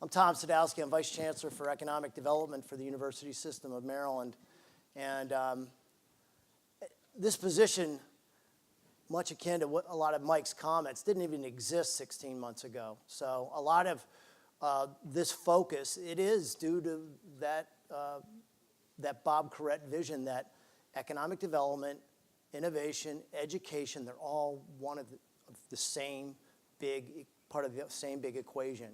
I'm Tom Sadowski. I'm Vice Chancellor for Economic Development for the University System of Maryland. And this position, much akin to what a lot of Mike's comments, didn't even exist 16 months ago. So a lot of this focus, it is due to that, that Bob Corrett vision that economic development, innovation, education, they're all one of the same big, part of the same big equation,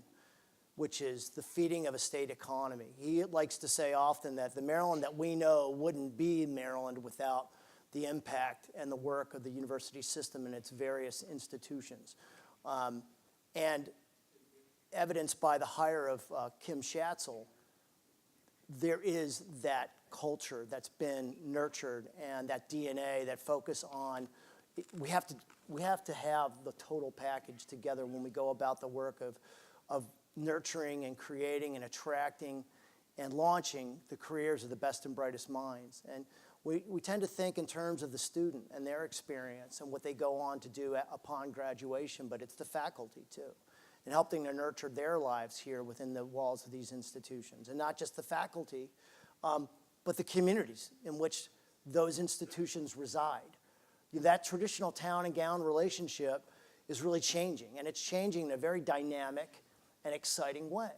which is the feeding of a state economy. He likes to say often that the Maryland that we know wouldn't be Maryland without the impact and the work of the university system and its various institutions. And evidenced by the hire of Kim Schatzel, there is that culture that's been nurtured and that DNA, that focus on, we have to have the total package together when we go about the work of nurturing and creating and attracting and launching the careers of the best and brightest minds. And we tend to think in terms of the student and their experience and what they go on to do upon graduation, but it's the faculty too, and helping to nurture their lives here within the walls of these institutions. And not just the faculty, but the communities in which those institutions reside. That traditional town and gown relationship is really changing, and it's changing in a very dynamic and exciting way.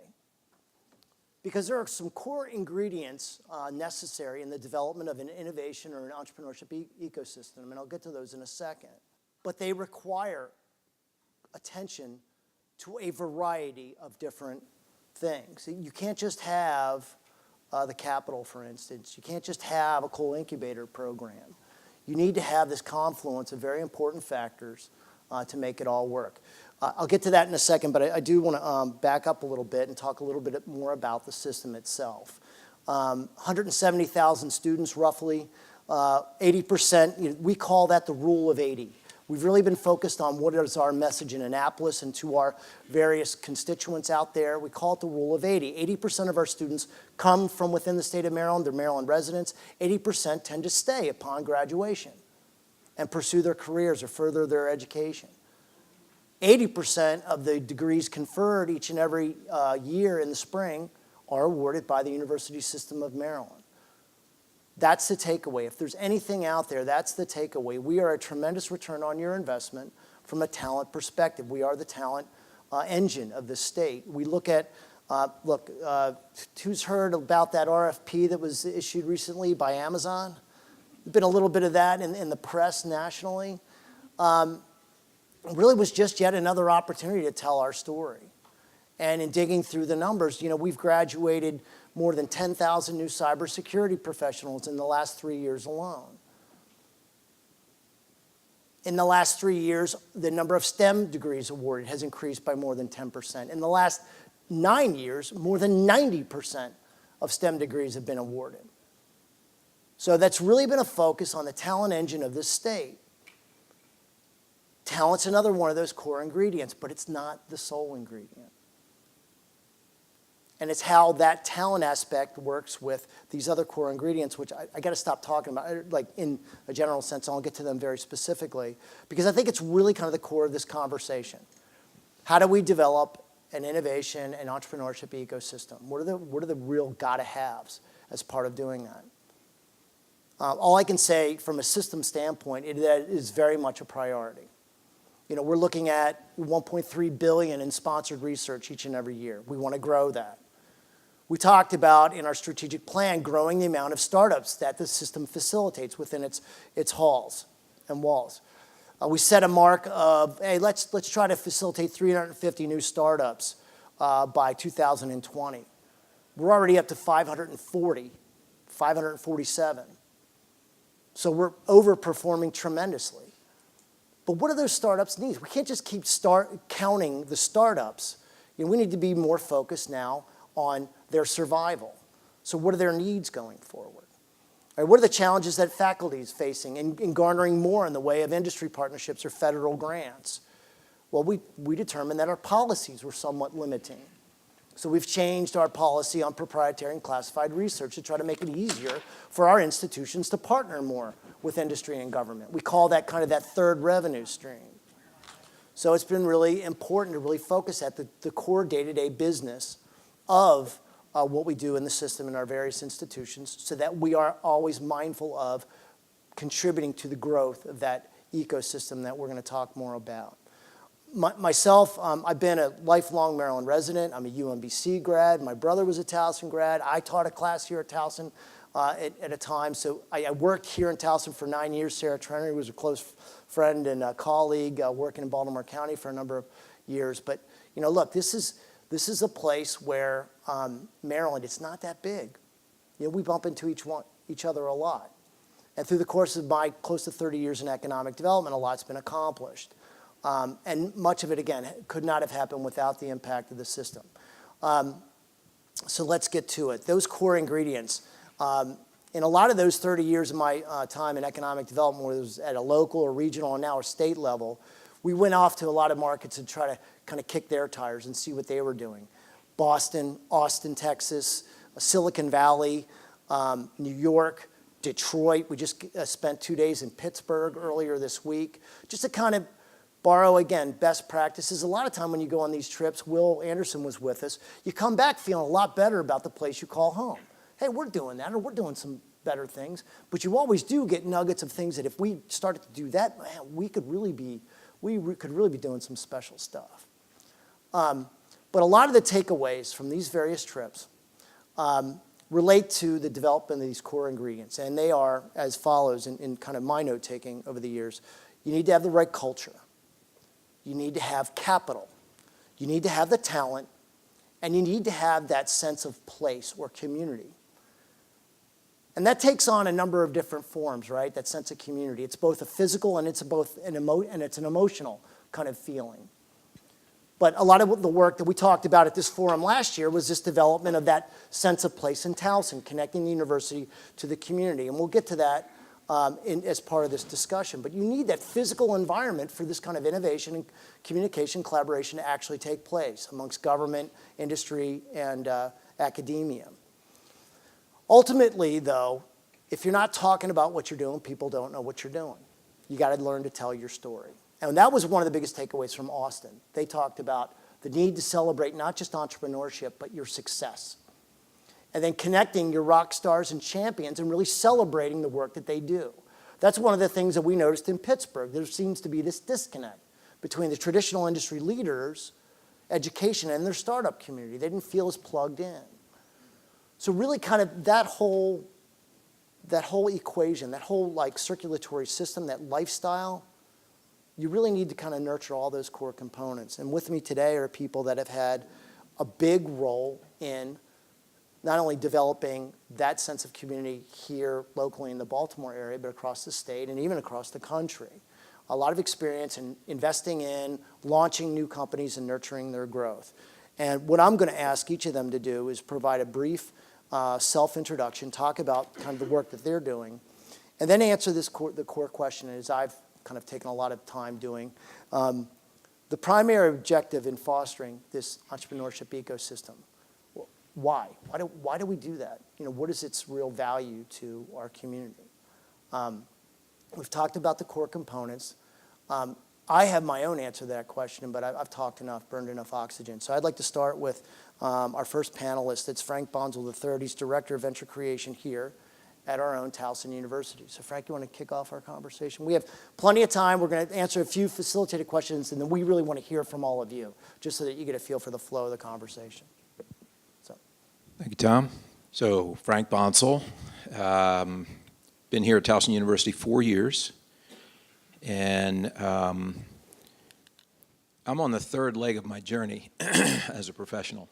Because there are some core ingredients necessary in the development of an innovation or an entrepreneurship ecosystem, and I'll get to those in a second. But they require attention to a variety of different things. You can't just have the capital, for instance. You can't just have a coal incubator program. You need to have this confluence of very important factors to make it all work. I'll get to that in a second, but I do want to back up a little bit and talk a little bit more about the system itself. 170,000 students roughly, 80%, we call that the rule of 80. We've really been focused on what is our message in Annapolis and to our various constituents out there. We call it the rule of 80. 80% of our students come from within the state of Maryland. They're Maryland residents. 80% tend to stay upon graduation and pursue their careers or further their education. 80% of the degrees conferred each and every year in the spring are awarded by the University System of Maryland. That's the takeaway. If there's anything out there, that's the takeaway. We are a tremendous return on your investment from a talent perspective. We are the talent engine of the state. We look at, who's heard about that RFP that was issued recently by Amazon? There's been a little bit of that in the press nationally. It really was just yet another opportunity to tell our story. And in digging through the numbers, we've graduated more than 10,000 new cybersecurity professionals in the last 3 years alone. In the last 3 years, the number of STEM degrees awarded has increased by more than 10%. In the last 9 years, more than 90% of STEM degrees have been awarded. So that's really been a focus on the talent engine of this state. Talent's another one of those core ingredients, but it's not the sole ingredient. And it's how that talent aspect works with these other core ingredients, which I got to stop talking about, like in a general sense. I'll get to them very specifically, because I think it's really kind of the core of this conversation. How do we develop an innovation and entrepreneurship ecosystem? What are the real gotta-haves as part of doing that? All I can say from a system standpoint is that it is very much a priority. We're looking at $1.3 billion in sponsored research each and every year. We want to grow that. We talked about in our strategic plan growing the amount of startups that the system facilitates within its halls and walls. We set a mark of, hey, let's try to facilitate 350 new startups by 2020. We're already up to 547. So we're overperforming tremendously. But what do those startups need? We can't just keep counting the startups. We need to be more focused now on their survival. So what are their needs going forward? What are the challenges that faculty is facing in garnering more in the way of industry partnerships or federal grants? Well, we determined that our policies were somewhat limiting. So we've changed our policy on proprietary and classified research to try to make it easier for our institutions to partner more with industry and government. We call that kind of that third revenue stream. So it's been really important to really focus at the core day-to-day business of what we do in the system in our various institutions so that we are always mindful of contributing to the growth of that ecosystem that we're going to talk more about. Myself, I've been a lifelong Maryland resident. I'm a UMBC grad. My brother was a Towson grad. I taught a class here at Towson at a time. So I worked here in Towson for 9 years. Sarah Trenner was a close friend and a colleague working in Baltimore County for a number of years. But look, this is a place where Maryland, it's not that big. We bump into each other a lot. And through the course of my close to 30 years in economic development, a lot's been accomplished. And much of it, again, could not have happened without the impact of the system. So let's get to it. Those core ingredients. In a lot of those 30 years of my time in economic development, whether it was at a local or regional and now a state level, we went off to a lot of markets and try to kind of kick their tires and see what they were doing. Boston, Austin, Texas, Silicon Valley, New York, Detroit. We just spent 2 days in Pittsburgh earlier this week, just to kind of borrow, again, best practices. A lot of time when you go on these trips, Will Anderson was with us, you come back feeling a lot better about the place you call home. Hey, we're doing that, or we're doing some better things. But you always do get nuggets of things that if we started to do that, man, we could really be doing some special stuff. But a lot of the takeaways from these various trips relate to the development of these core ingredients. And they are as follows in kind of my note-taking over the years. You need to have the right culture. You need to have capital. You need to have the talent. And you need to have that sense of place or community. And that takes on a number of different forms, right? That sense of community. It's both a physical and it's an emotional kind of feeling. But a lot of the work that we talked about at this forum last year was this development of that sense of place in Towson, connecting the university to the community. And we'll get to that as part of this discussion. But you need that physical environment for this kind of innovation and communication, collaboration to actually take place amongst government, industry, and academia. Ultimately, though, if you're not talking about what you're doing, people don't know what you're doing. You got to learn to tell your story. And that was one of the biggest takeaways from Austin. They talked about the need to celebrate not just entrepreneurship, but your success. And then connecting your rock stars and champions and really celebrating the work that they do. That's one of the things that we noticed in Pittsburgh. There seems to be this disconnect between the traditional industry leaders, education, and their startup community. They didn't feel as plugged in. So really kind of that whole equation, that whole like circulatory system, that lifestyle, you really need to kind of nurture all those core components. And with me today are people that have had a big role in not only developing that sense of community here locally in the Baltimore area, but across the state and even across the country. A lot of experience in investing in, launching new companies and nurturing their growth. And what I'm going to ask each of them to do is provide a brief self-introduction, talk about kind of the work that they're doing, and then answer the core question as I've kind of taken a lot of time doing. The primary objective in fostering this entrepreneurship ecosystem. Why? Why do we do that? What is its real value to our community? We've talked about the core components. I have my own answer to that question, but I've talked enough, burned enough oxygen. So I'd like to start with our first panelist. It's Frank Bonsall III. He's Director of Venture Creation here at our own Towson University. So Frank, you want to kick off our conversation? We have plenty of time. We're going to answer a few facilitated questions, and then we really want to hear from all of you, just so that you get a feel for the flow of the conversation. Thank you, Tom. So Frank Bonsall, been here at Towson University 4 years, and I'm on the third leg of my journey as a professional.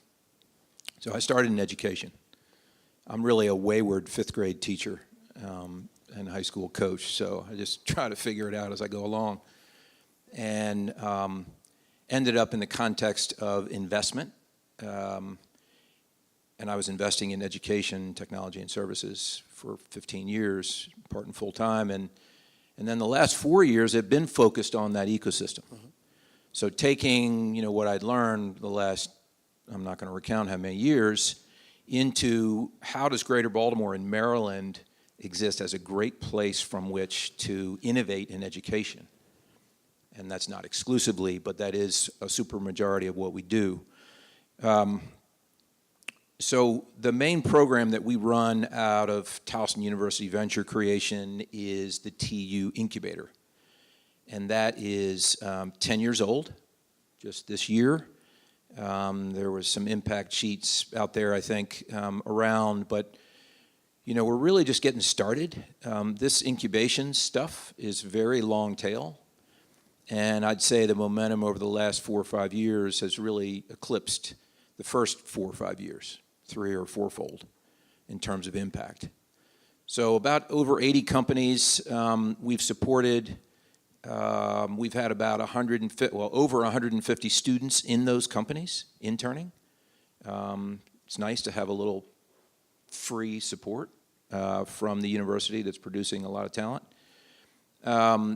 So I started in education. I'm really a wayward fifth grade teacher and high school coach, so I just try to figure it out as I go along. And ended up in the context of investment. And I was investing in education, technology, and services for 15 years, part and full time. And then the last 4 years have been focused on that ecosystem. Mm-hmm. So taking what I'd learned the last, I'm not going to recount how many years, into how does Greater Baltimore and Maryland exist as a great place from which to innovate in education. And that's not exclusively, but that is a super majority of what we do. So the main program that we run out of Towson University Venture Creation is the TU Incubator. And that is 10 years old, just this year. There was some impact sheets out there, I think, around, but we're really just getting started. This incubation stuff is very long tail, and I'd say the momentum over the last 4 or 5 years has really eclipsed the first 4 or 5 years, 3 or 4-fold in terms of impact. So about over 80 companies we've supported. We've had about over 150 students in those companies interning. It's nice to have a little free support from the university that's producing a lot of talent.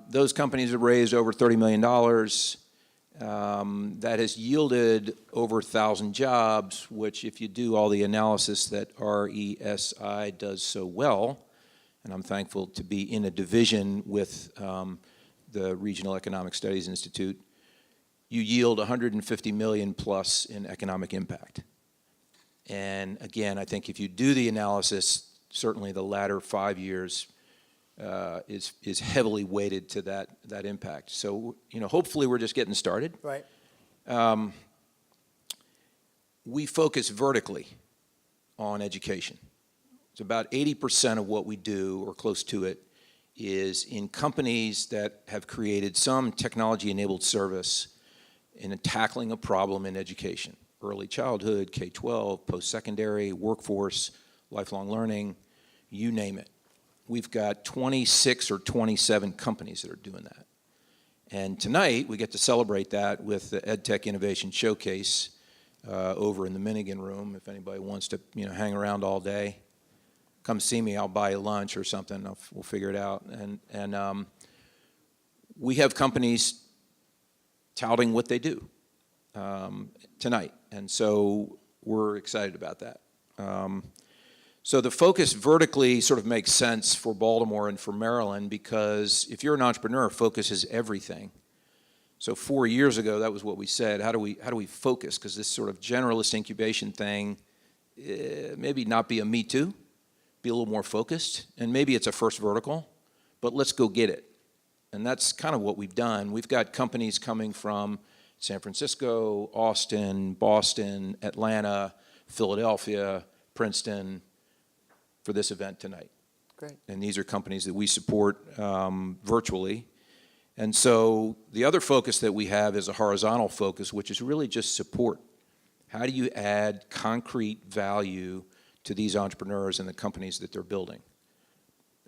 Those companies have raised over $30 million. That has yielded over 1,000 jobs, which if you do all the analysis that RESI does so well, and I'm thankful to be in a division with the Regional Economic Studies Institute, you yield 150 million plus in economic impact. And again, I think if you do the analysis, certainly the latter 5 years is heavily weighted to that impact. So, hopefully we're just getting started. Right. We focus vertically on education. It's about 80% of what we do, or close to it, is in companies that have created some technology-enabled service in tackling a problem in education. Early childhood, K12, post-secondary, workforce, lifelong learning, you name it. We've got 26 or 27 companies that are doing that. And tonight, we get to celebrate that with the EdTech Innovation Showcase over in the Minigan Room. If anybody wants to hang around all day, come see me, I'll buy you lunch or something, we'll figure it out. And we have companies touting what they do tonight, and so we're excited about that. So the focus vertically sort of makes sense for Baltimore and for Maryland, because if you're an entrepreneur, focus is everything. So 4 years ago, that was what we said. How do we focus? Because this sort of generalist incubation thing, maybe not be a me too, be a little more focused, and maybe it's a first vertical, but let's go get it. And that's kind of what we've done. We've got companies coming from San Francisco, Austin, Boston, Atlanta, Philadelphia, Princeton for this event tonight. Great. And these are companies that we support virtually. And so the other focus that we have is a horizontal focus, which is really just support. How do you add concrete value to these entrepreneurs and the companies that they're building?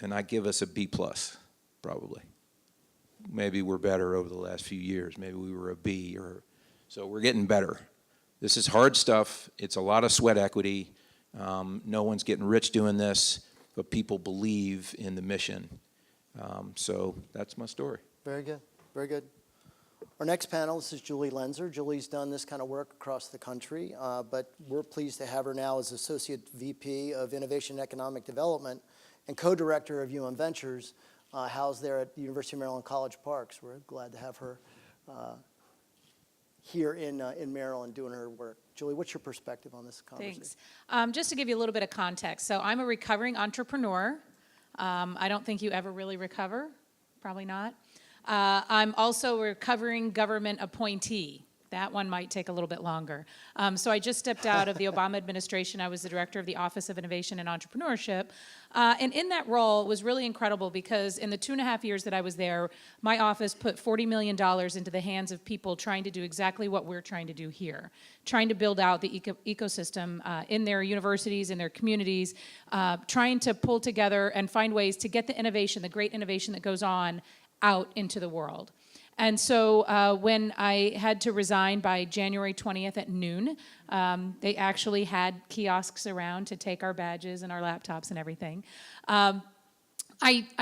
And I give us a B+, probably. Maybe we're better over the last few years. Maybe we were a B, so we're getting better. This is hard stuff. It's a lot of sweat equity. No one's getting rich doing this, but people believe in the mission. So that's my story. Very good. Very good. Our next panelist is Julie Lenzer. Julie's done this kind of work across the country, but we're pleased to have her now as Associate VP of Innovation and Economic Development and Co-Director of UM Ventures, housed there at the University of Maryland College Park. So we're glad to have her here in Maryland doing her work. Julie, what's your perspective on this conversation? Thanks. Just to give you a little bit of context, so I'm a recovering entrepreneur. I don't think you ever really recover, probably not. I'm also a recovering government appointee. That one might take a little bit longer. So I just stepped out of the Obama administration. I was the director of the Office of Innovation and Entrepreneurship. And in that role, it was really incredible because in the 2.5 years that I was there, my office put $40 million into the hands of people trying to do exactly what we're trying to do here, trying to build out the ecosystem in their universities, in their communities, trying to pull together and find ways to get the innovation, the great innovation that goes on, out into the world. And so when I had to resign by January 20th at noon, they actually had kiosks around to take our badges and our laptops and everything. I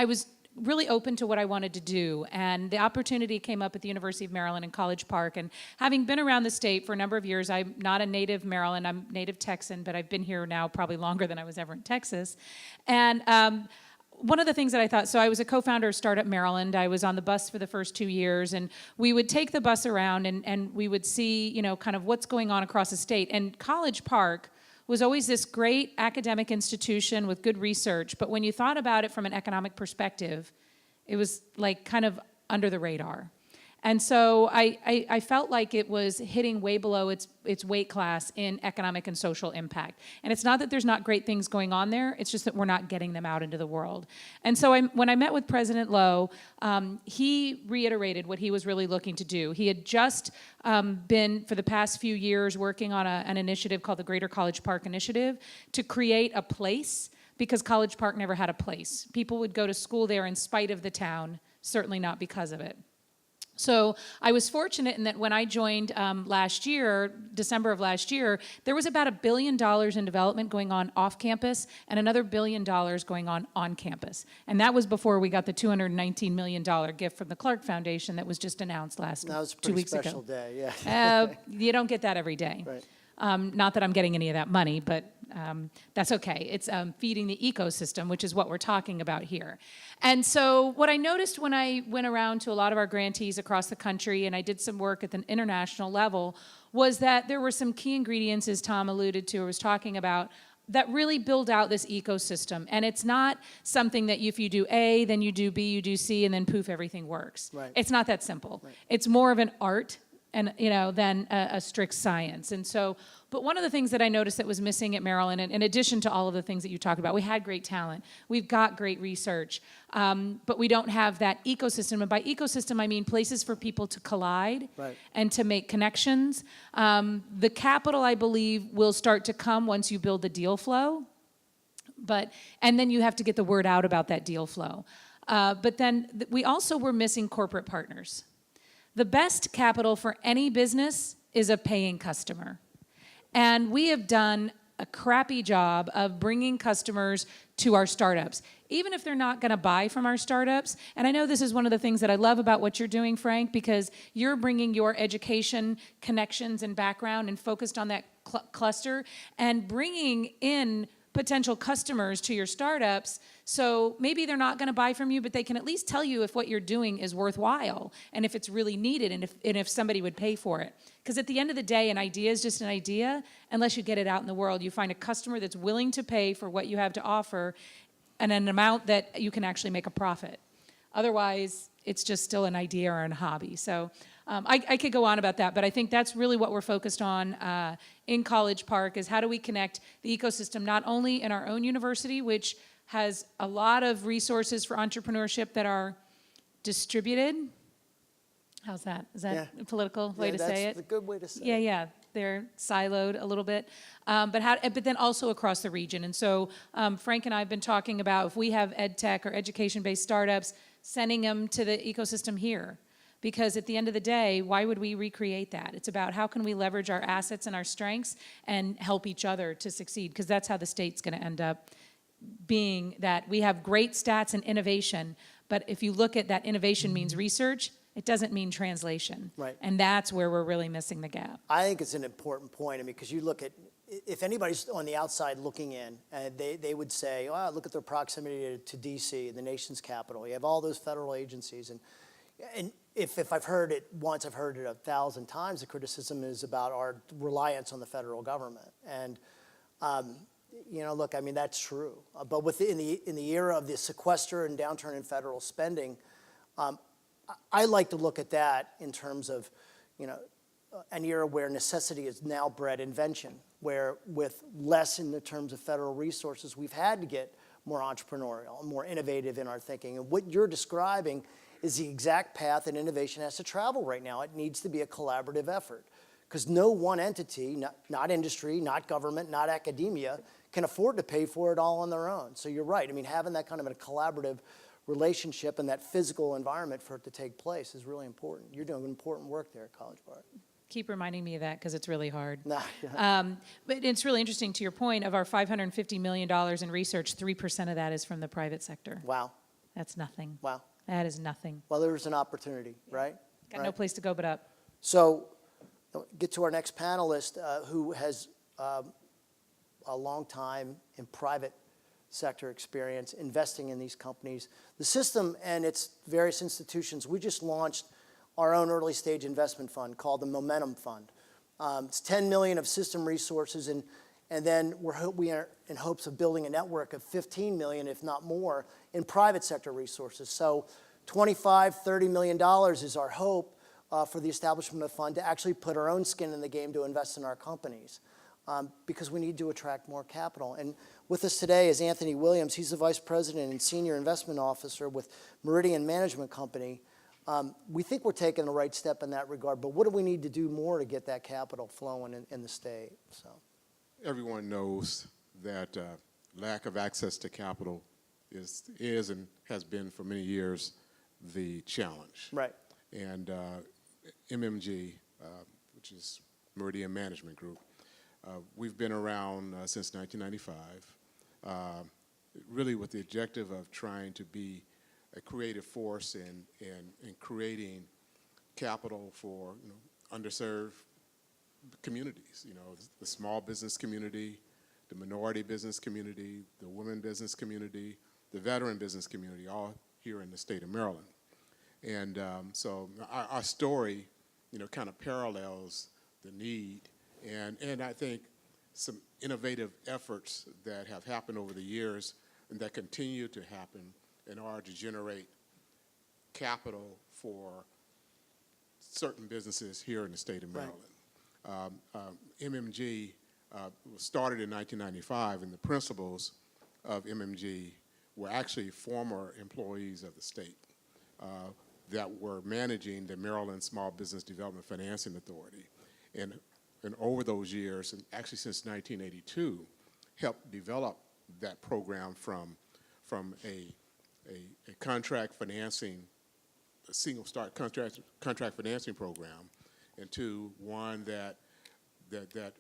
was really open to what I wanted to do, and the opportunity came up at the University of Maryland in College Park. And having been around the state for a number of years, I'm not a native Maryland, I'm native Texan, but I've been here now probably longer than I was ever in Texas. And one of the things that I thought, so I was a co-founder of Startup Maryland. I was on the bus for the first 2 years, and we would take the bus around and we would see, kind of what's going on across the state. And College Park was always this great academic institution with good research, but when you thought about it from an economic perspective, it was like kind of under the radar. And so I felt like it was hitting way below its weight class in economic and social impact. And it's not that there's not great things going on there, it's just that we're not getting them out into the world. And so when I met with President Lowe, he reiterated what he was really looking to do. He had just been, for the past few years, working on an initiative called the Greater College Park Initiative to create a place, because College Park never had a place. People would go to school there in spite of the town, certainly not because of it. So I was fortunate in that when I joined last year, December of last year, there was about $1 billion in development going on off campus and another $1 billion going on campus. And that was before we got the $219 million gift from the Clark Foundation that was just announced That was a 2 pretty weeks special ago. day, yeah. You don't get that every day. Right. Not that I'm getting any of that money, but that's okay. It's feeding the ecosystem, which is what we're talking about here. And so what I noticed when I went around to a lot of our grantees across the country, and I did some work at the international level, was that there were some key ingredients, as Tom alluded to or was talking about, that really build out this ecosystem. And it's not something that if you do A, then you do B, you do C, and then poof, everything works. Right. It's not that simple. Right. It's more of an art and than a strict science. And so, but one of the things that I noticed that was missing at Maryland, in addition to all of the things that you talked about, we had great talent, we've got great research, but we don't have that ecosystem. And by ecosystem, I mean places for people to collide Right. and to make connections. The capital, I believe, will start to come once you build the deal flow, and then you have to get the word out about that deal flow. But then we also were missing corporate partners. The best capital for any business is a paying customer. And we have done a crappy job of bringing customers to our startups, even if they're not going to buy from our startups. And I know this is one of the things that I love about what you're doing, Frank, because you're bringing your education connections and background and focused on that cluster and bringing in potential customers to your startups, so maybe they're not going to buy from you, but they can at least tell you if what you're doing is worthwhile and if it's really needed and if somebody would pay for it. Because at the end of the day, an idea is just an idea unless you get it out in the world. You find a customer that's willing to pay for what you have to offer and an amount that you can actually make a profit. Otherwise, it's just still an idea or a hobby. So I could go on about that, but I think that's really what we're focused on in College Park is how do we connect the ecosystem not only in our own university, which has a lot of resources for entrepreneurship that are distributed. How's that? Is that a political way to say it? That's a good way to say Yeah, it. yeah. They're siloed a little bit, but then also across the region. And so Frank and I have been talking about if we have EdTech or education-based startups, sending them to the ecosystem here. Because at the end of the day, why would we recreate that? It's about how can we leverage our assets and our strengths and help each other to succeed, because that's how the state's going to end up being, that we have great stats and innovation, but if you look at that innovation means research, it doesn't mean translation. Right. And that's where we're really missing the gap. I think it's an important point. I mean, because you look at, if anybody's on the outside looking in, they would say, oh, look at their proximity to DC, the nation's capital. You have all those federal agencies. And if I've heard it once, I've heard it 1,000 times, the criticism is about our reliance on the federal government. And, look, I mean, that's true. But in the era of the sequester and downturn in federal spending, I like to look at that in terms of, an era where necessity has now bred invention, where with less in the terms of federal resources, we've had to get more entrepreneurial, more innovative in our thinking. And what you're describing is the exact path that innovation has to travel right now. It needs to be a collaborative effort because no one entity, not industry, not government, not academia, can afford to pay for it all on their own. So you're right. I mean, having that kind of a collaborative relationship and that physical environment for it to take place is really important. You're doing important work there at College Park. Keep reminding me of that because it's really hard. Nah, But it's really interesting to your point of our $550 million in research, 3% of that is from the private sector. Wow. That's nothing. Wow. That is nothing. Well, there's an opportunity, right? Got no place to go but up. So get to our next panelist who has a long time in private sector experience investing in these companies. The system and its various institutions, we just launched our own early stage investment fund called the Momentum Fund. It's $10 million of system resources, and And then we are in hopes of building a network of 15 million, if not more, in private sector resources. So $25, $30 million is our hope for the establishment of a fund to actually put our own skin in the game to invest in our companies, because we need to attract more capital. And with us today is Anthony Williams. He's the Vice President and Senior Investment Officer with Meridian Management Company. We think we're taking the right step in that regard, but what do we need to do more to get that capital flowing in the state? So, everyone knows that lack of access to capital is and has been for many years the challenge. right. And MMG, which is Meridian Management Group, we've been around since 1995, really with the objective of trying to be a creative force in creating capital for underserved communities, the small business community, the minority business community, the women business community, the veteran business community, all here in the state of Maryland. And so our story, kind of parallels the need, and I think some innovative efforts that have happened over the years and that continue to happen in order to generate capital for certain businesses here in the state of Maryland. Right. MMG was started in 1995, and the principals of MMG were actually former employees of the state that were managing the Maryland Small Business Development Financing Authority. And over those years, and actually since 1982, helped develop that program from a contract financing, a single start contract financing program, into one that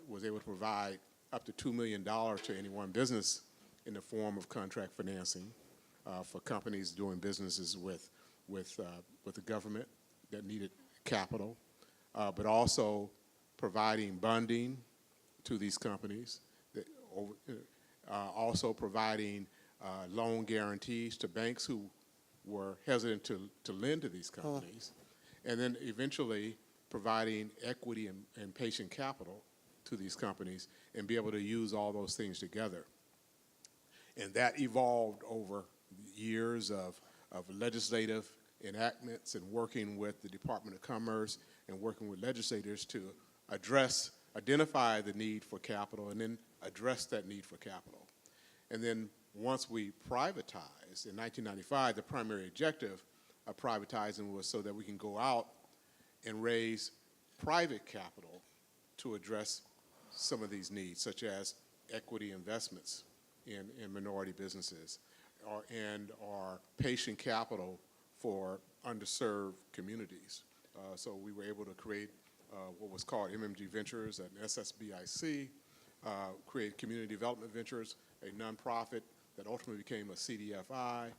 was able to provide up to $2 million to any one business in the form of contract financing for companies doing businesses with the government that needed capital, but also providing bonding to these companies, also providing loan guarantees to banks who were hesitant to lend to these companies, and then eventually providing equity and patient capital to these companies and be able to use all those things together. And that evolved over years of legislative enactments and working with the Department of Commerce and working with legislators to identify the need for capital and then address that need for capital. And then once we privatized in 1995, the primary objective of privatizing was so that we can go out and raise private capital to address some of these needs, such as equity investments in minority businesses or patient capital for underserved communities. So we were able to create what was called MMG Ventures and SSBIC, create Community Development Ventures, a nonprofit that ultimately became a CDFI,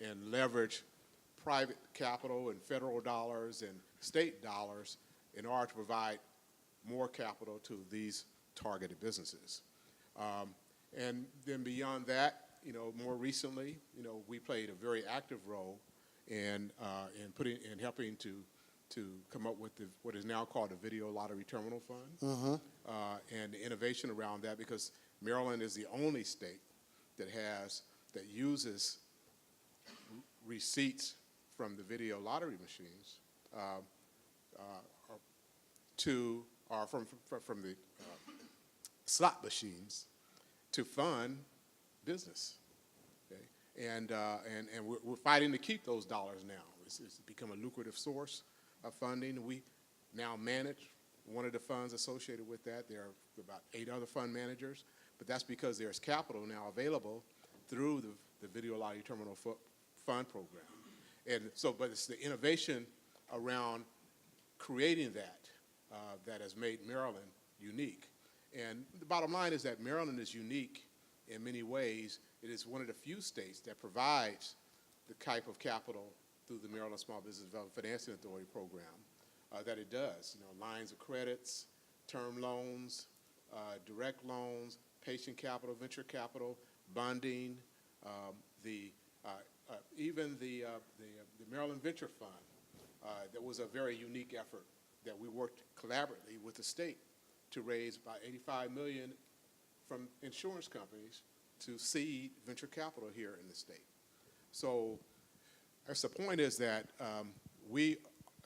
and leverage private capital and federal dollars and state dollars in order to provide more capital to these targeted businesses. And then beyond that, more recently, we played a very active role in helping to come up with what is now called the Video Lottery Terminal Fund, and the innovation around that, because Maryland is the only state that uses receipts from the video lottery machines from the slot machines to fund business. Okay? And we're fighting to keep those dollars now. It's become a lucrative source of funding. We now manage one of the funds associated with that. There are about 8 other fund managers, but that's because there's capital now available through the Video Lottery Terminal Fund program. And so, but it's the innovation around creating that that has made Maryland unique. And the bottom line is that Maryland is unique in many ways. It is one of the few states that provides the type of capital through the Maryland Small Business Development Financing Authority program that it does. Lines of credits, term loans, direct loans, patient capital, venture capital, bonding, even the Maryland Venture Fund. That was a very unique effort that we worked collaboratively with the state to raise about $85 million from insurance companies to seed venture capital here in the state. So the point is that we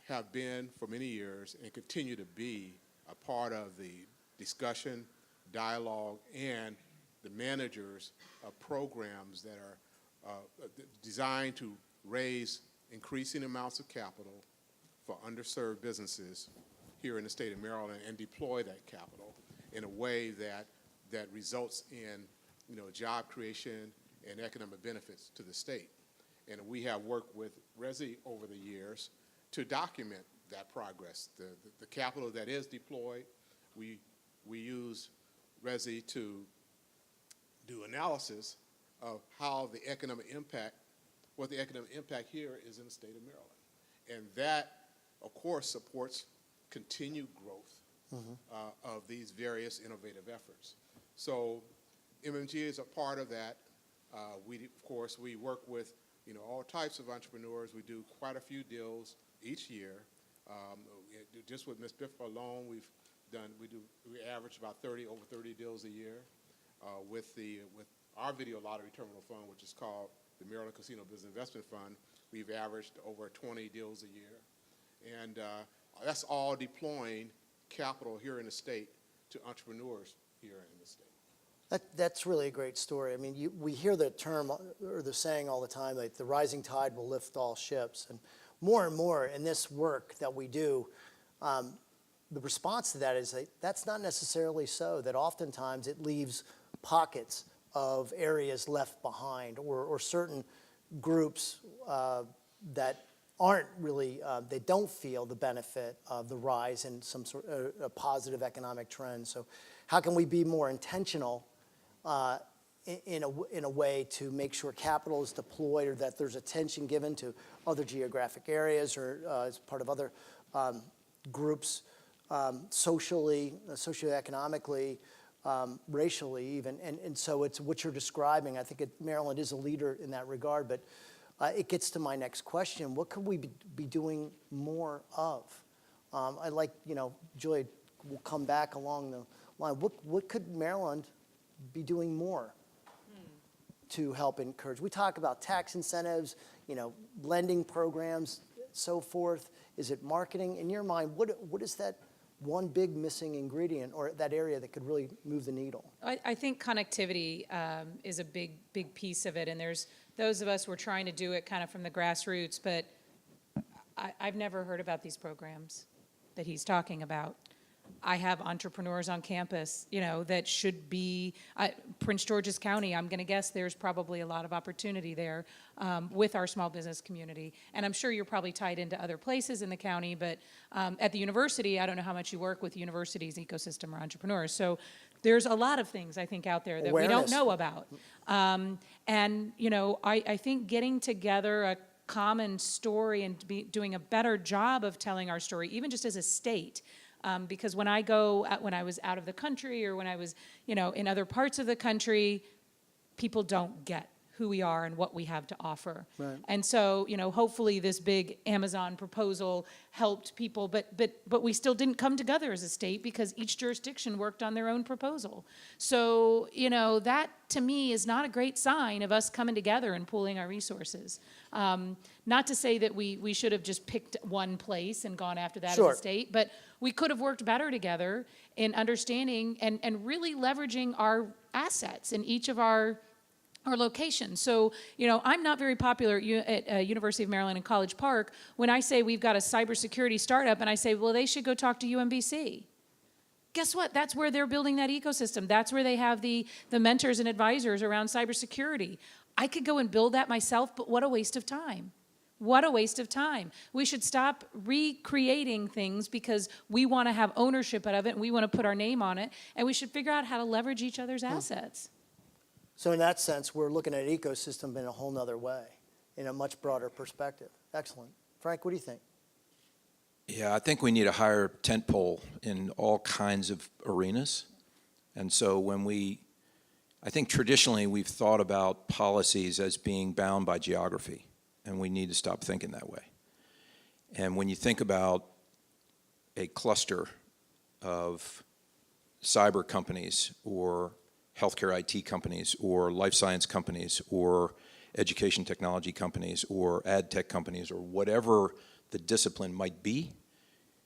have been for many years and continue to be a part of the discussion, dialogue, and the managers of programs that are designed to raise increasing amounts of capital for underserved businesses here in the state of Maryland and deploy that capital in a way that results in, you know, job creation and economic benefits to the state. And we have worked with RESI over the years to document that progress. The capital that is deployed, we use RESI to do analysis of how the economic impact, what the economic impact here is in the state of Maryland. And that, of course, supports continued growth of these various innovative efforts. So MMG is a part of that. Of course, we work with, you know, all types of entrepreneurs. We do quite a few deals each year. Just with Ms. Biff alone, we average about over 30 deals a year. With our video lottery terminal fund, which is called the Maryland Casino Business Investment Fund, we've averaged over 20 deals a year. And that's all deploying capital here in the state to entrepreneurs here in the state. That's really a great story. I mean, we hear the term or the saying all the time, like the rising tide will lift all ships. And more in this work that we do, the response to that is that that's not necessarily so, that oftentimes it leaves pockets of areas left behind or certain groups that aren't really, they don't feel the benefit of the rise in some sort of a positive economic trend. So how can we be more intentional in a way to make sure capital is deployed or that there's attention given to other geographic areas or as part of other groups socially, socioeconomically, racially even. And so it's what you're describing. I think Maryland is a leader in that regard, but it gets to my next question. What could we be doing more of? I like, you know, Julia will come back along the line. What could Maryland be doing more to help encourage? We talk about tax incentives, you know, lending programs, so forth. Is it marketing? In your mind, what is that one big missing ingredient or that area that could really move the needle? I think connectivity is a big piece of it, and there's those of us who are trying to do it kind of from the grassroots, but I've never heard about these programs that he's talking about. I have entrepreneurs on campus, you know, that should be, Prince George's County, I'm going to guess there's probably a lot of opportunity there with our small business community. And I'm sure you're probably tied into other places in the county, but at the university, I don't know how much you work with universities, ecosystem, or entrepreneurs. So there's a lot of things, I think, out there that we don't know about. And, you know, I think getting together a common story and doing a better job of telling our story, even just as a state, because when I was out of the country or when I was, you know, in other parts of the country, people don't get who we are and what we have to offer. Right. And so, you know, hopefully this big Amazon proposal helped people, but we still didn't come together as a state because each jurisdiction worked on their own proposal. So, you know, that to me is not a great sign of us coming together and pooling our resources. Not to say that we should have just picked one place and gone after that Sure. as a state, but we could have worked better together in understanding and really leveraging our assets in each of our locations. So, you know, I'm not very popular at University of Maryland in College Park when I say we've got a cybersecurity startup and I say, well, they should go talk to UMBC. Guess what? That's where they're building that ecosystem. That's where they have the mentors and advisors around cybersecurity. I could go and build that myself, but what a waste of time. What a waste of time. We should stop recreating things because we want to have ownership of it and we want to put our name on it, and we should figure out how to leverage each other's assets. So in that sense, we're looking at ecosystem in a whole nother way, in a much broader perspective. Excellent. Frank, what do you think? Yeah, I think we need a higher tent pole in all kinds of arenas. And so I think traditionally we've thought about policies as being bound by geography, and we need to stop thinking that way. And when you think about a cluster of cyber companies or healthcare IT companies or life science companies or education technology companies or ad tech companies or whatever the discipline might be,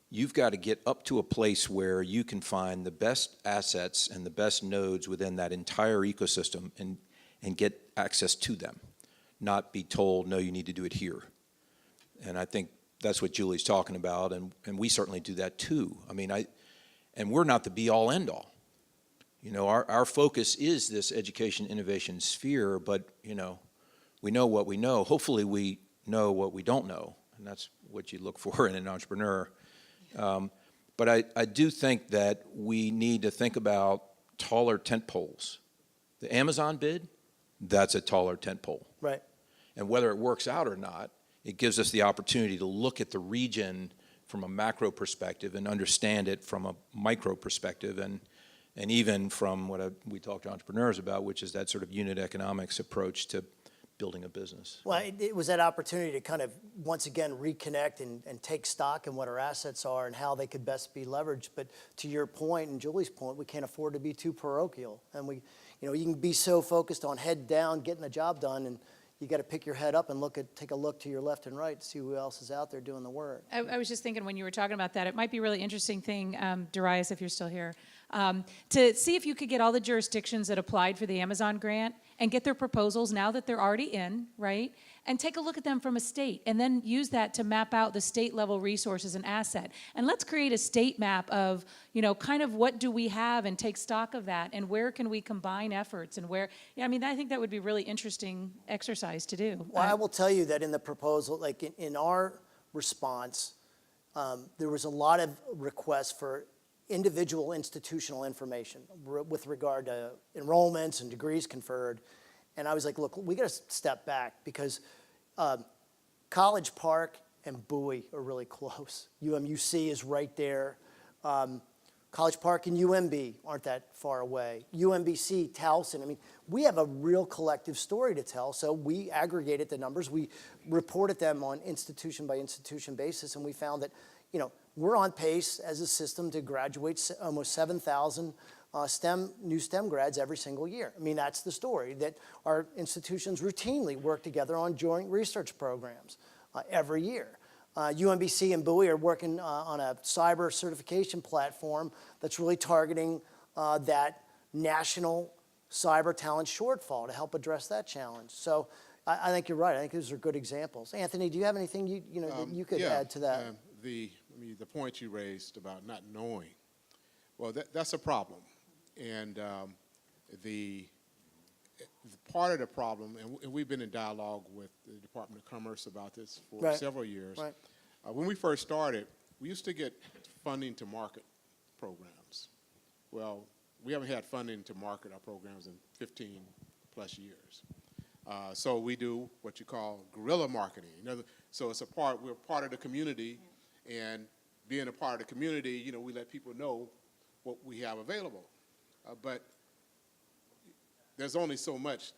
you've got to get up to a place where you can find the best assets and the best nodes within that entire ecosystem and get access to them, not be told, no, you need to do it here. And I think that's what Julie's talking about, and we certainly do that too. I mean, and we're not the be-all, end-all. You know, our focus is this education innovation sphere, but, you know, we know what we know. Hopefully we know what we don't know, and that's what you look for in an entrepreneur. But I do think that we need to think about taller tent poles. The Amazon bid, that's a taller tent pole. Right. And whether it works out or not, it gives us the opportunity to look at the region from a macro perspective and understand it from a micro perspective, and even from what we talk to entrepreneurs about, which is that sort of unit economics approach to building a business. Well, it was that opportunity to kind of, once again, reconnect and take stock in what our assets are and how they could best be leveraged. But to your point and Julie's point, we can't afford to be too parochial. And you can be so focused on head down, getting the job done, and you got to pick your head up and take a look to your left and right to see who else is out there doing the work. I was just thinking when you were talking about that, it might be a really interesting thing, Darius, if you're still here, to see if you could get all the jurisdictions that applied for the Amazon grant and get their proposals now that they're already in, right? And take a look at them from a state, and then use that to map out the state level resources and asset. And let's create a state map of, you know, kind of what do we have, and take stock of that, and where can we combine efforts, and where, I mean, I think that would be a really interesting exercise to do. Well, I will tell you that in the proposal, like in our response, there was a lot of requests for individual institutional information with regard to enrollments and degrees conferred. And I was like, look, we got to step back, because College Park and Bowie are really close. UMUC is right there. College Park and UMB aren't that far away. UMBC, Towson. I mean, we have a real collective story to tell, so we aggregated the numbers. We reported them on institution by institution basis, and we found that, you know, we're on pace as a system to graduate almost 7,000 new STEM grads every single year. I mean, that's the story, that our institutions routinely work together on joint research programs every year. UMBC and Bowie are working on a cyber certification platform that's really targeting that national cyber talent shortfall to help address that challenge. So I think you're right. I think those are good examples. Anthony, do you have anything that you could add to that? The point you raised about not knowing, well, that's a problem. And the part of the problem, and we've been in dialogue with the Department of Commerce about this for several years. Right. When we first started, we used to get funding to market programs. Well, we haven't had funding to market our programs in 15 plus years. So we do what you call guerrilla marketing. So we're part of the community, and being a part of the community, we let people know what we have available. But there's only so much,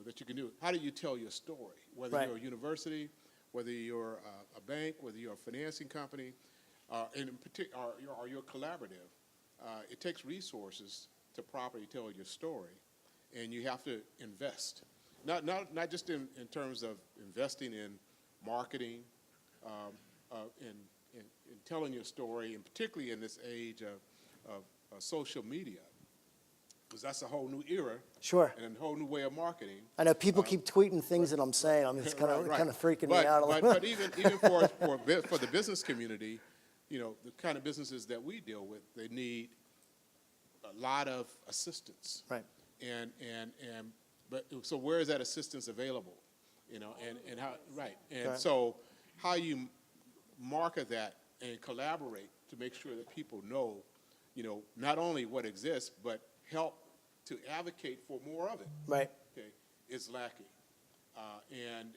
that you can do. How do you tell your story? Whether you're a university, whether you're a bank, whether you're a financing company, and in particular, or you're collaborative, it takes resources to properly tell your story, and you have to invest. Not just in terms of investing in marketing, in telling your story, and particularly in this age of social media, because that's a whole new era. Sure. And a whole new way of marketing. I know people keep tweeting things that I'm saying. I mean, it's kind of freaking me out a little. But even for the business community, the kind of businesses that we deal with, they need a lot of assistance. Right. But so where is that assistance available? And how so how you market that and collaborate to make sure that people know, not only what exists, but help to advocate for more of it. Right. Okay, is lacking, and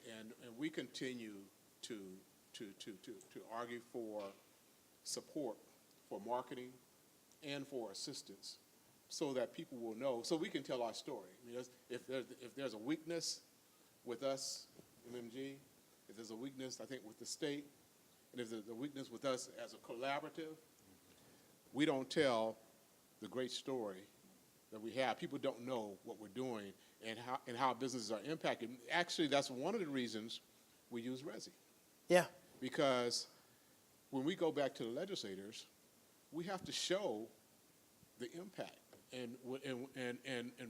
we continue to argue for support for marketing and for assistance, so that people will know, so we can tell our story. I mean, if there's a weakness with us, MMG, if there's a weakness, I think, with the state, and if there's a weakness with us as a collaborative, we don't tell the great story that we have. People don't know what we're doing and how businesses are impacted. Actually, that's one of the reasons we use RESI. Yeah. Because when we go back to the legislators, we have to show the impact. And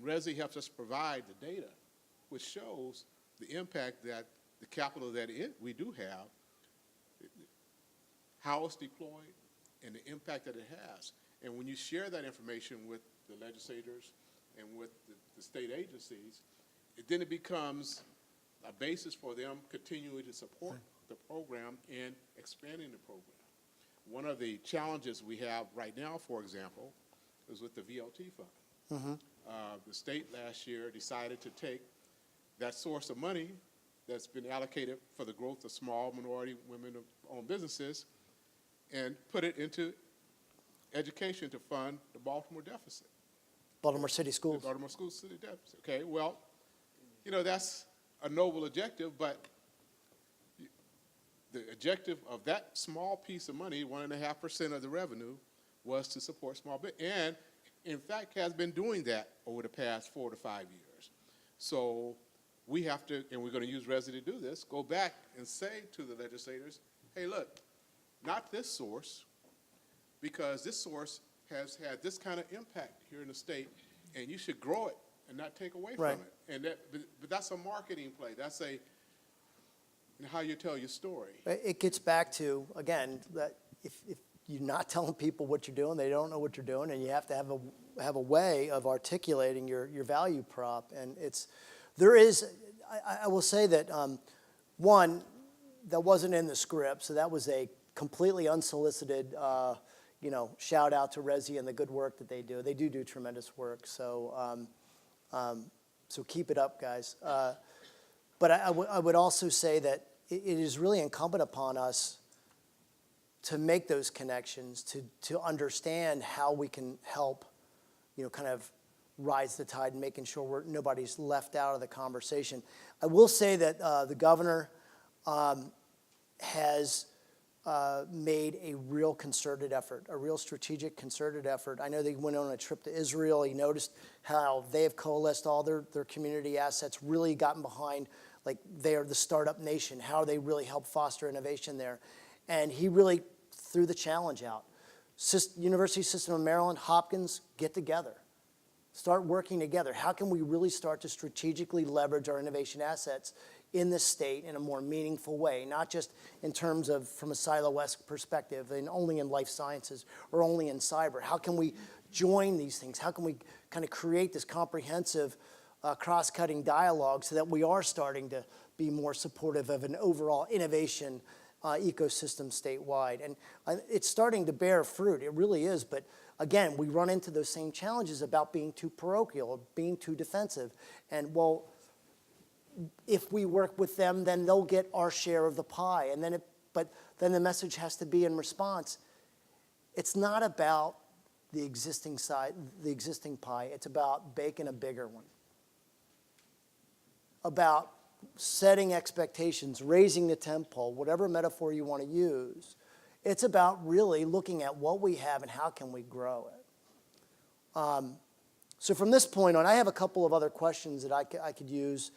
RESI helps us provide the data, which shows the impact that the capital that we do have, how it's deployed, and the impact that it has. And when you share that information with the legislators and with the state agencies, then it becomes a basis for them continuing to support the program and expanding the program. One of the challenges we have right now, for example, is with the VLT fund. Mm-hmm. The state last year decided to take that source of money that's been allocated for the growth of small minority women-owned businesses and put it into education to fund the Baltimore deficit. Baltimore City Schools. The Baltimore School City deficit. Okay, well, that's a noble objective, but the objective of that small piece of money, 1.5% of the revenue, was to support small business, and in fact has been doing that over the past 4 to 5 years. So we have to, and we're going to use RESI to do this, go back and say to the legislators, hey, look, not this source, because this source has had this kind of impact here in the state, and you should grow it and not take away Right. from it. And but that's a marketing play. That's how you tell your story. It gets back to, again, that if you're not telling people what you're doing, they don't know what you're doing, and you have to have a way of articulating your value prop. And I will say that, one, that wasn't in the script, so that was a completely unsolicited, shout out to RESI and the good work that they do. They do tremendous work, so keep it up, guys. But I would also say that it is really incumbent upon us to make those connections, to understand how we can help, kind of rise the tide and making sure nobody's left out of the conversation. I will say that the governor has made a real concerted effort, a real strategic concerted effort. I know they went on a trip to Israel. He noticed how they have coalesced all their community assets, really gotten behind, like they are the startup nation, how they really help foster innovation there. And he really threw the challenge out. University System of Maryland, Hopkins, get together. Start working together. How can we really start to strategically leverage our innovation assets in this state in a more meaningful way, not just in terms of from a silo-esque perspective and only in life sciences or only in cyber. How can we join these things? How can we kind of create this comprehensive cross-cutting dialogue so that we are starting to be more supportive of an overall innovation ecosystem statewide? And it's starting to bear fruit. It really is. But again, we run into those same challenges about being too parochial, being too defensive. And well, if we work with them, then they'll get our share of the pie. And but then the message has to be in response. It's not about the existing pie. It's about baking a bigger one. About setting expectations, raising the Tentpole, whatever metaphor you want to use. It's about really looking at what we have and how can we grow it. So from this point on, I have a couple of other questions that I could use.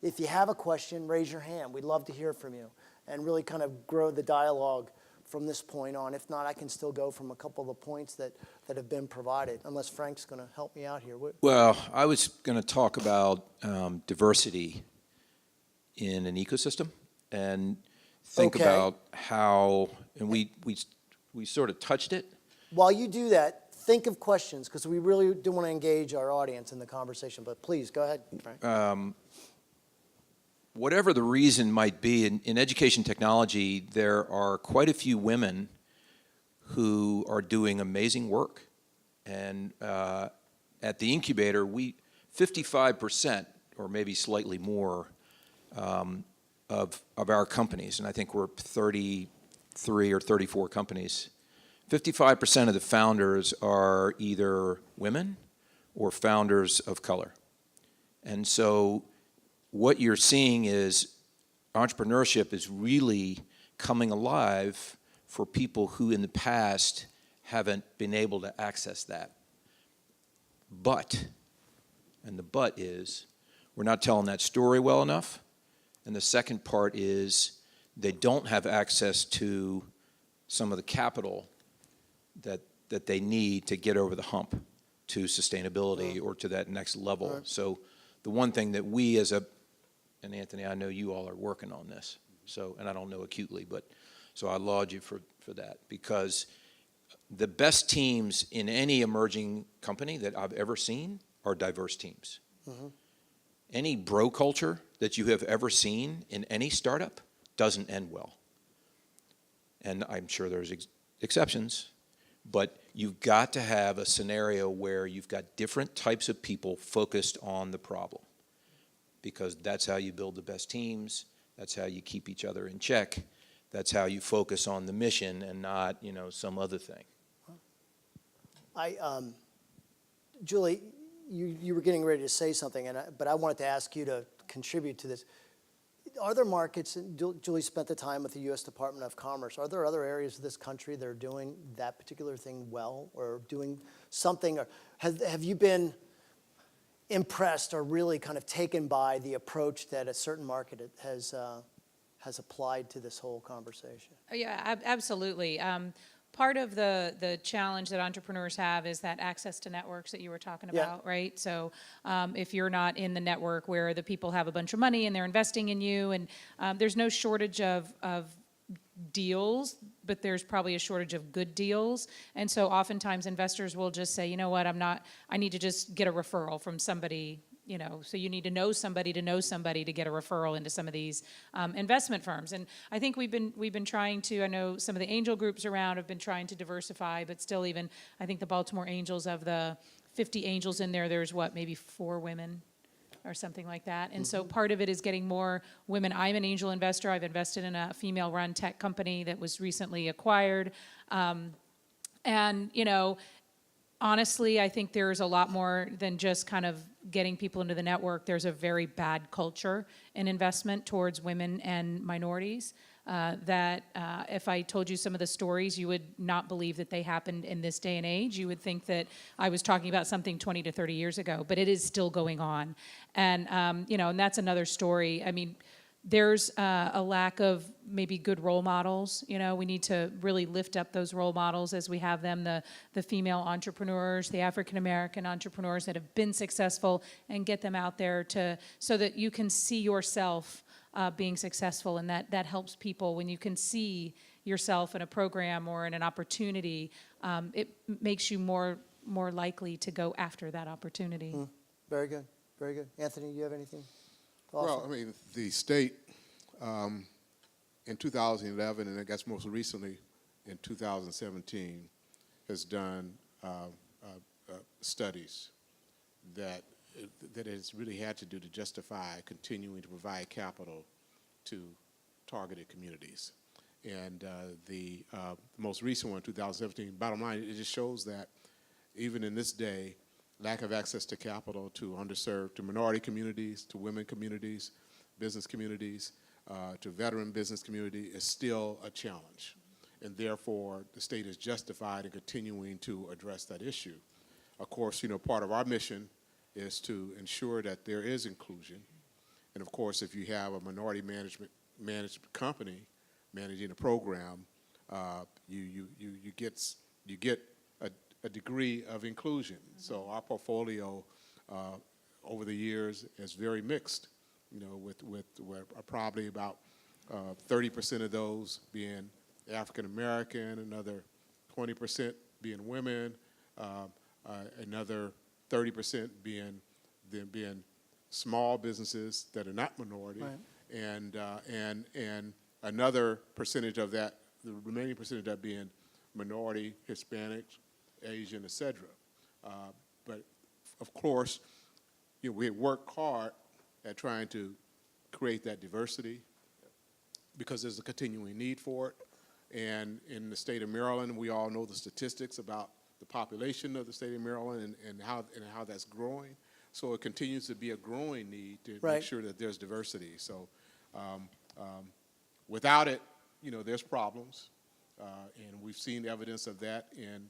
If you have a question, raise your hand. We'd love to hear from you and really kind of grow the dialogue from this point on. If not, I can still go from a couple of the points that have been provided, unless Frank's going to help me out here. Well, I was going to talk about diversity in an ecosystem and think about how, and we sort of touched it. While you do that, think of questions, because we really do want to engage our audience in the conversation. But please, go ahead, Frank. Whatever the reason might be, in education technology, there are quite a few women who are doing amazing work. And at the incubator, 55%, or maybe slightly more, of our companies, and I think we're 33 or 34 companies, 55% of the founders are either women or founders of color. And so what you're seeing is entrepreneurship is really coming alive for people who in the past haven't been able to access that. But, and the but is, we're not telling that story well enough. And the second part is they don't have access to some of the capital that they need to get over the hump to sustainability or to that next level. Right. So the one thing that we as a, and Anthony, I know you all are working on this, so, and I don't know acutely, but, so I laud you for that, because the best teams in any emerging company that I've ever seen are diverse teams. Any bro culture that you have ever seen in any startup doesn't end well. And I'm sure there's exceptions, but you've got to have a scenario where you've got different types of people focused on the problem, because that's how you build the best teams, that's how you keep each other in check, that's how you focus on the mission and not, you know, some other thing. Julie, you were getting ready to say something, but I wanted to ask you to contribute to this. Are there markets, and Julie spent the time with the U.S. Department of Commerce, are there other areas of this country that are doing that particular thing well, or doing something, or have you been impressed or really kind of taken by the approach that a certain market has applied to this whole conversation? Yeah, absolutely. Part of the challenge that entrepreneurs have is that access to networks that you were talking about, right? So if you're not in the network where the people have a bunch of money and they're investing in you, and there's no shortage of deals, but there's probably a shortage of good deals. And so oftentimes investors will just say, you know what, I need to just get a referral from somebody. You know, so you need to know somebody to get a referral into some of these investment firms. And I think we've been trying to, I know some of the angel groups around have been trying to diversify, but still even, I think the Baltimore Angels, of the 50 angels in there, there's what, maybe 4 women or something like that. And so part of it is getting more women. I'm an angel investor. I've invested in a female-run tech company that was recently acquired. And, you know, honestly, I think there's a lot more than just kind of getting people into the network. There's a very bad culture in investment towards women and minorities that if I told you some of the stories, you would not believe that they happened in this day and age. You would think that I was talking about something 20 to 30 years ago, but it is still going on. And, you know, and that's another story. I mean, there's a lack of maybe good role models. You know, we need to really lift up those role models as we have them, the female entrepreneurs, the African-American entrepreneurs that have been successful, and get them out there so that you can see yourself being successful, and that helps people. When you can see yourself in a program or in an opportunity, it makes you more likely to go after that opportunity. Very good, very good. Anthony, you have anything? Well, I mean, the state in 2011, and I guess most recently in 2017, has done studies that it's really had to do to justify continuing to provide capital to targeted communities. And the most recent one, 2017, bottom line, it just shows that even in this day, lack of access to capital to underserved, to minority communities, to women communities, business communities, to veteran business community is still a challenge. And therefore, the state is justified in continuing to address that issue. Of course, you know, part of our mission is to ensure that there is inclusion. And of course, if you have a minority managed company managing a program, you get a degree of inclusion. So our portfolio over the years is very mixed, you know, with probably about 30% of those being African American, another 20% being women, another 30% being small businesses that are not minority, right. and another percentage of that, the remaining percentage of that being minority, Hispanics, Asian, etc. But of course, you know, we work hard at trying to create that diversity because there's a continuing need for it. And in the state of Maryland, we all know the statistics about the population of the state of Maryland and how that's growing. So it continues to be a growing need to right. make sure that there's diversity. So without it, you know, there's problems. And we've seen evidence of that in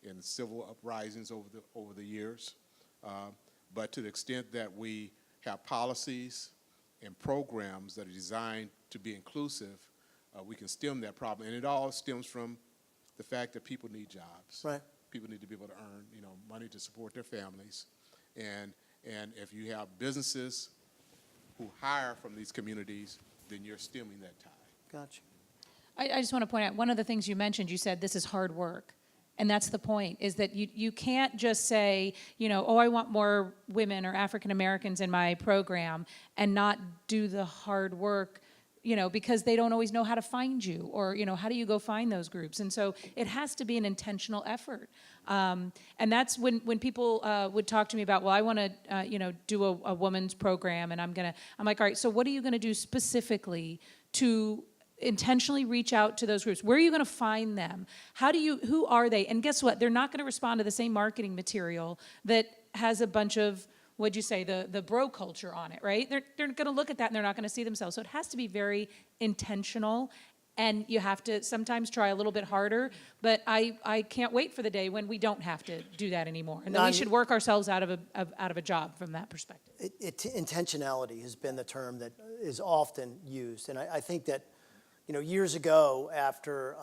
in civil uprisings over the years. But to the extent that we have policies and programs that are designed to be inclusive, we can stem that problem. And it all stems from the fact that people need jobs. Right. People need to be able to earn, money to support their families. And if you have businesses who hire from these communities, then you're stemming that tide. Gotcha. I just want to point out, one of the things you mentioned, you said this is hard work. And that's the point, is that you can't just say, oh, I want more women or African Americans in my program and not do the hard work, because they don't always know how to find you, or, how do you go find those groups? And so it has to be an intentional effort. And that's when people would talk to me about, well, I want to, do a woman's program, and I'm like, all right, so what are you going to do specifically to intentionally reach out to those groups? Where are you going to find them? Who are they? And guess what? They're not going to respond to the same marketing material that has a bunch of, what'd you say, the bro culture on it, right? They're going to look at that and they're not going to see themselves. So it has to be very intentional, and you have to sometimes try a little bit harder, but I can't wait for the day when we don't have to do that anymore. And then we should work ourselves out of a job from that perspective. Intentionality has been the term that is often used. And I think that, years ago, after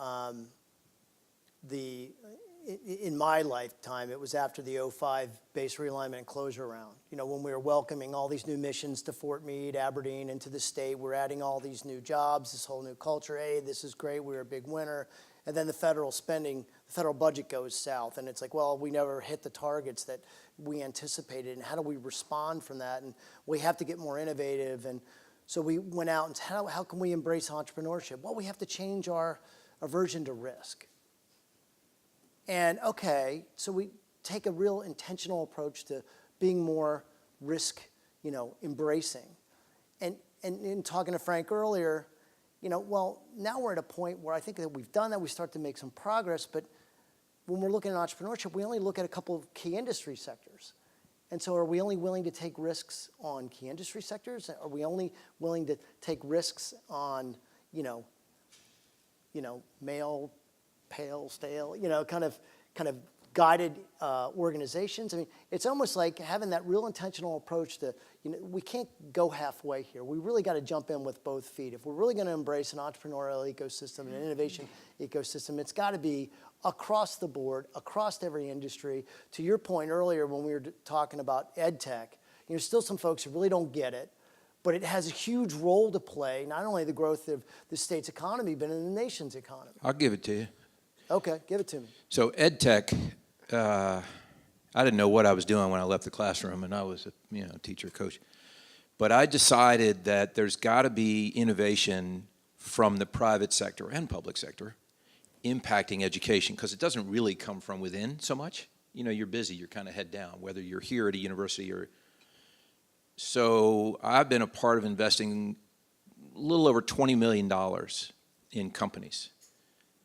in my lifetime, it was after the 05 base realignment and closure round. When we were welcoming all these new missions to Fort Meade, Aberdeen, into the state, we're adding all these new jobs, this whole new culture. Hey, this is great, we were a big winner. And then the federal budget goes south, and it's like, well, we never hit the targets that we anticipated, and how do we respond from that? And we have to get more innovative. And so we went out and said, how can we embrace entrepreneurship? Well, we have to change our aversion to risk. And okay, so we take a real intentional approach to being more risk, embracing. And in talking to Frank earlier, well, now we're at a point where I think that we've done that, we start to make some progress, but when we're looking at entrepreneurship, we only look at a couple of key industry sectors. And so are we only willing to take risks on key industry sectors? Are we only willing to take risks on, male, pale, stale, kind of guided organizations? I mean, it's almost like having that real intentional approach to, we can't go halfway here. We really got to jump in with both feet. If we're really going to embrace an entrepreneurial ecosystem and an innovation ecosystem, it's got to be across the board, across every industry. To your point earlier when we were talking about EdTech, still some folks who really don't get it, but it has a huge role to play, not only the growth of the state's economy, but in the nation's economy. I'll give it to you. Okay, give it to me. So EdTech, I didn't know what I was doing when I left the classroom, and I was a teacher, coach. But I decided that there's got to be innovation from the private sector and public sector impacting education, because it doesn't really come from within so much. You're busy, you're kind of head down, whether you're here at a university or... So I've been a part of investing a little over $20 million in companies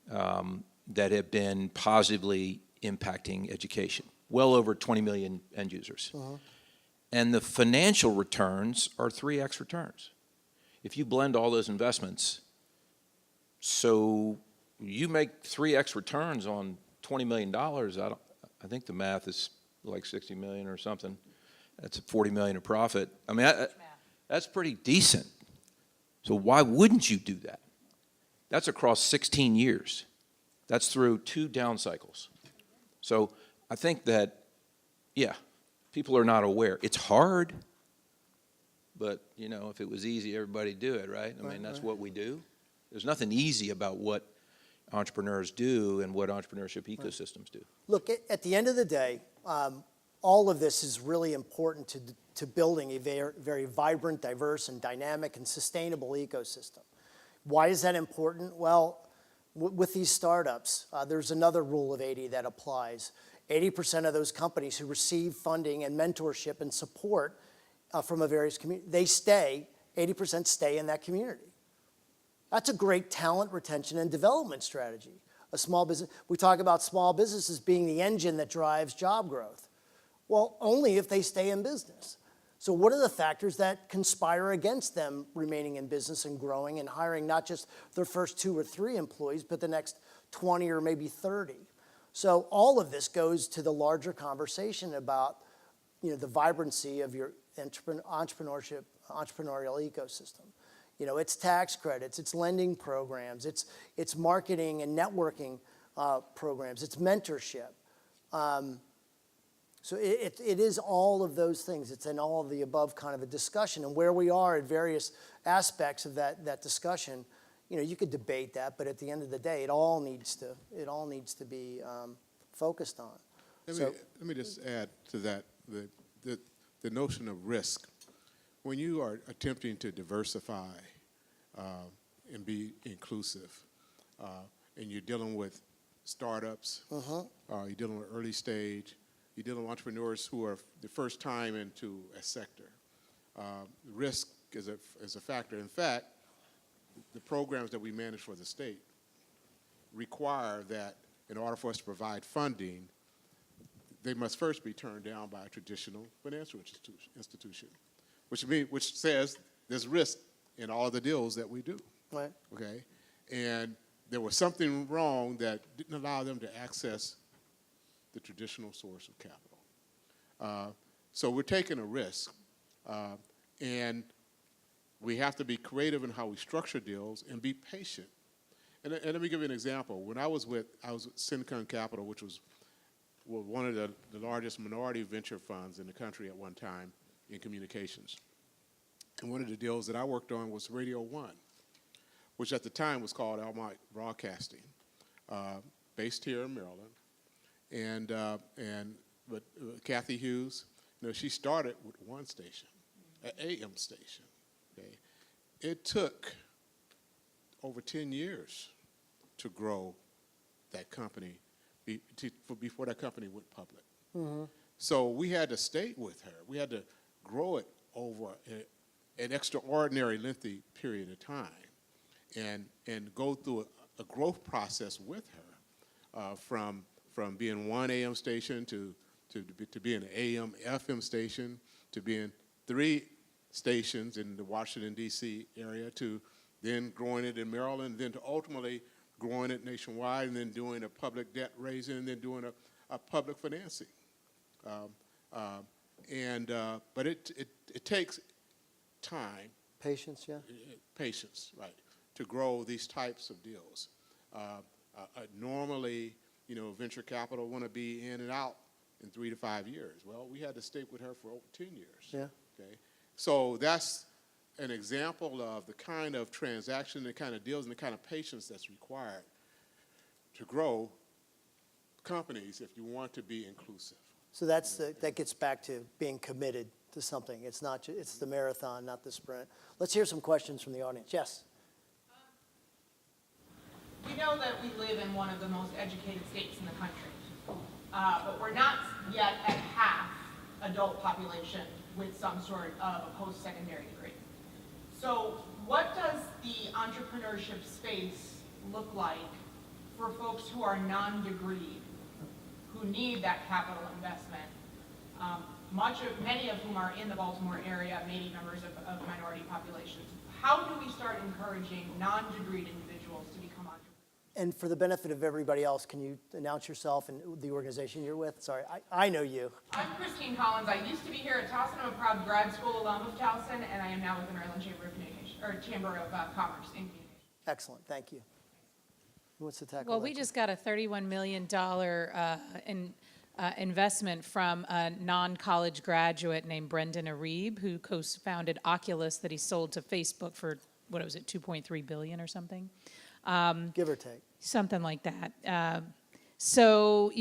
that have been positively impacting education, well over 20 million end users. Uh-huh. And the financial returns are 3x returns. If you blend all those investments, so you make 3x returns on $20 million, I think the math is like 60 million or something. That's $40 million of profit. I mean, that's pretty decent. So why wouldn't you do that? That's across 16 years. That's through 2 down cycles. So I think that, people are not aware. It's hard, but, if it was easy, everybody'd do it, right? I mean, that's what we do. There's nothing easy about what entrepreneurs do and what entrepreneurship ecosystems do. Look, at the end of the day, all of this is really important to building a very, very vibrant, diverse, and dynamic and sustainable ecosystem. Why is that important? Well, with these startups, there's another rule of 80 that applies. 80% of those companies who receive funding and mentorship and support from a various community, 80% stay in that community. That's a great talent retention and development strategy. A small business, we talk about small businesses being the engine that drives job growth. Well, only if they stay in business. So what are the factors that conspire against them remaining in business and growing and hiring not just their first 2 or 3 employees, but the next 20 or maybe 30? So all of this goes to the larger conversation about, the vibrancy of your entrepreneurial ecosystem. It's tax credits, it's lending programs, it's marketing and networking programs, it's mentorship. So it is all of those things. It's an all of the above kind of a discussion. And where we are at various aspects of that discussion, you could debate that, but at the end of the day, it all needs to be focused on. Let me just add to that the notion of risk. When you are attempting to diversify and be inclusive, and you're dealing with startups, you're dealing with early stage, you're dealing with entrepreneurs who are the first time into a sector. Risk is a factor. In fact, the programs that we manage for the state require that in order for us to provide funding, they must first be turned down by a traditional financial institution, which says there's risk in all the deals that we do. Right. Okay, and there was something wrong that didn't allow them to access the traditional source of capital. So we're taking a risk, and we have to be creative in how we structure deals and be patient. And let me give you an example. When I was with Syncon Capital, which was one of the largest minority venture funds in the country at one time in communications. And one of the deals that I worked on was Radio 1, which at the time was called Almite Broadcasting, based here in Maryland. But Kathy Hughes, she started with one station, an AM station. Okay, it took over 10 years to grow that company before that company went public. Mm-hmm. So we had to stay with her. We had to grow it over an extraordinary lengthy period of time and go through a growth process with her from being one AM station to being an AM FM station to being 3 stations in the Washington, D.C. area to then growing it in Maryland, then to ultimately growing it nationwide, and then doing a public debt raising, and then doing a public financing. But it takes time. Patience, yeah. Patience, right, to grow these types of deals. Normally, venture capital want to be in and out in 3 to 5 years. Well, we had to stick with her for over 10 years. Yeah. Okay. So that's an example of the kind of transaction, the kind of deals, and the kind of patience that's required to grow companies if you want to be inclusive. So that gets back to being committed to something. It's not it's the marathon, not the sprint. Let's hear some questions from the audience. Yes. We know that we live in one of the most educated states in the country, but we're not yet at half adult population with some sort of a post-secondary degree. So what does the entrepreneurship space look like for folks who are non-degreed, who need that capital investment? Many of whom are in the Baltimore area, maybe members of minority populations. How do we start encouraging non-degreed individuals to become entrepreneurs? And for the benefit of everybody else, can you announce yourself and the organization you're with? Sorry, I know you. I'm Christine Collins. I used to be here at Towson. I'm a proud grad school alum of Towson, and I am now with the Maryland Chamber of Commerce in communication. Excellent, thank you. Who wants to tackle Well, that we one? just got a $31 million investment from a non-college graduate named Brendan Arib, who co-founded Oculus that he sold to Facebook for, what was it, $2.3 billion or something? Give or take. Something like that. So,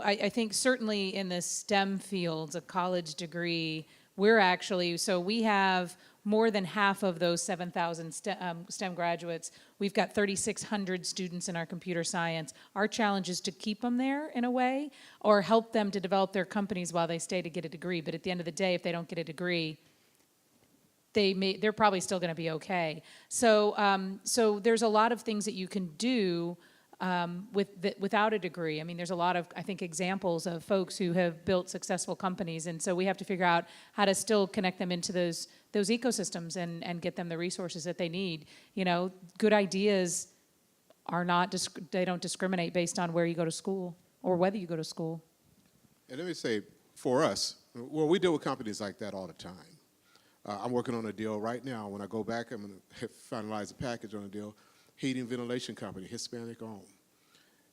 I think certainly in the STEM fields, a college degree, we have more than half of those 7,000 STEM graduates. We've got 3,600 students in our computer science. Our challenge is to keep them there in a way, or help them to develop their companies while they stay to get a degree. But at the end of the day, if they don't get a degree, they're probably still going to be okay. So there's a lot of things that you can do without a degree. I mean, there's a lot of, I think, examples of folks who have built successful companies, and so we have to figure out how to still connect them into those ecosystems and get them the resources that they need. Good ideas are not, they don't discriminate based on where you go to school. or whether you go to school. And let me say, for us, well, we deal with companies like that all the time. I'm working on a deal right now. When I go back, I'm going to finalize a package on a deal. Heating ventilation company, Hispanic owned.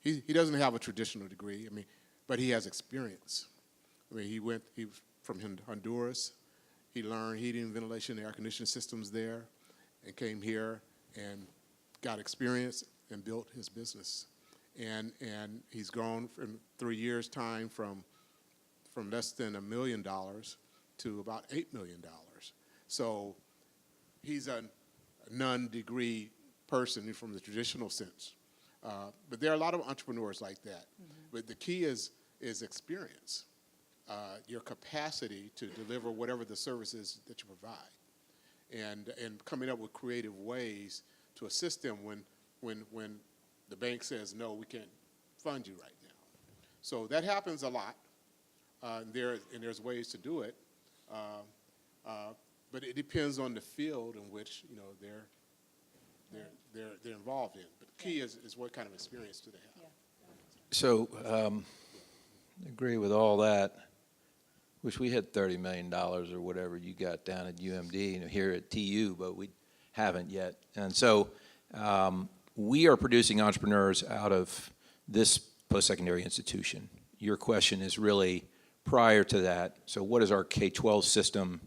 He doesn't have a traditional degree, but he has experience. He was from Honduras. He learned heating, ventilation, air conditioning systems there, and came here and got experience and built his business. And he's grown in 3 years' time from less than $1 million to about $8 million. So he's a non-degree person from the traditional sense. But there are a lot of entrepreneurs like that. Mm-hmm. But the key is experience, your capacity to deliver whatever the services that you provide, and coming up with creative ways to assist them when the bank says, no, we can't fund you right now. So that happens a lot. There's ways to do it, but it depends on the field in which they're involved in. But the key is what kind of experience do they have. So, agree with all that. Wish we had $30 million or whatever you got down at UMD and here at TU, but we haven't yet. And so, we are producing entrepreneurs out of this post-secondary institution. Your question is really prior to that. So what is our K12 system,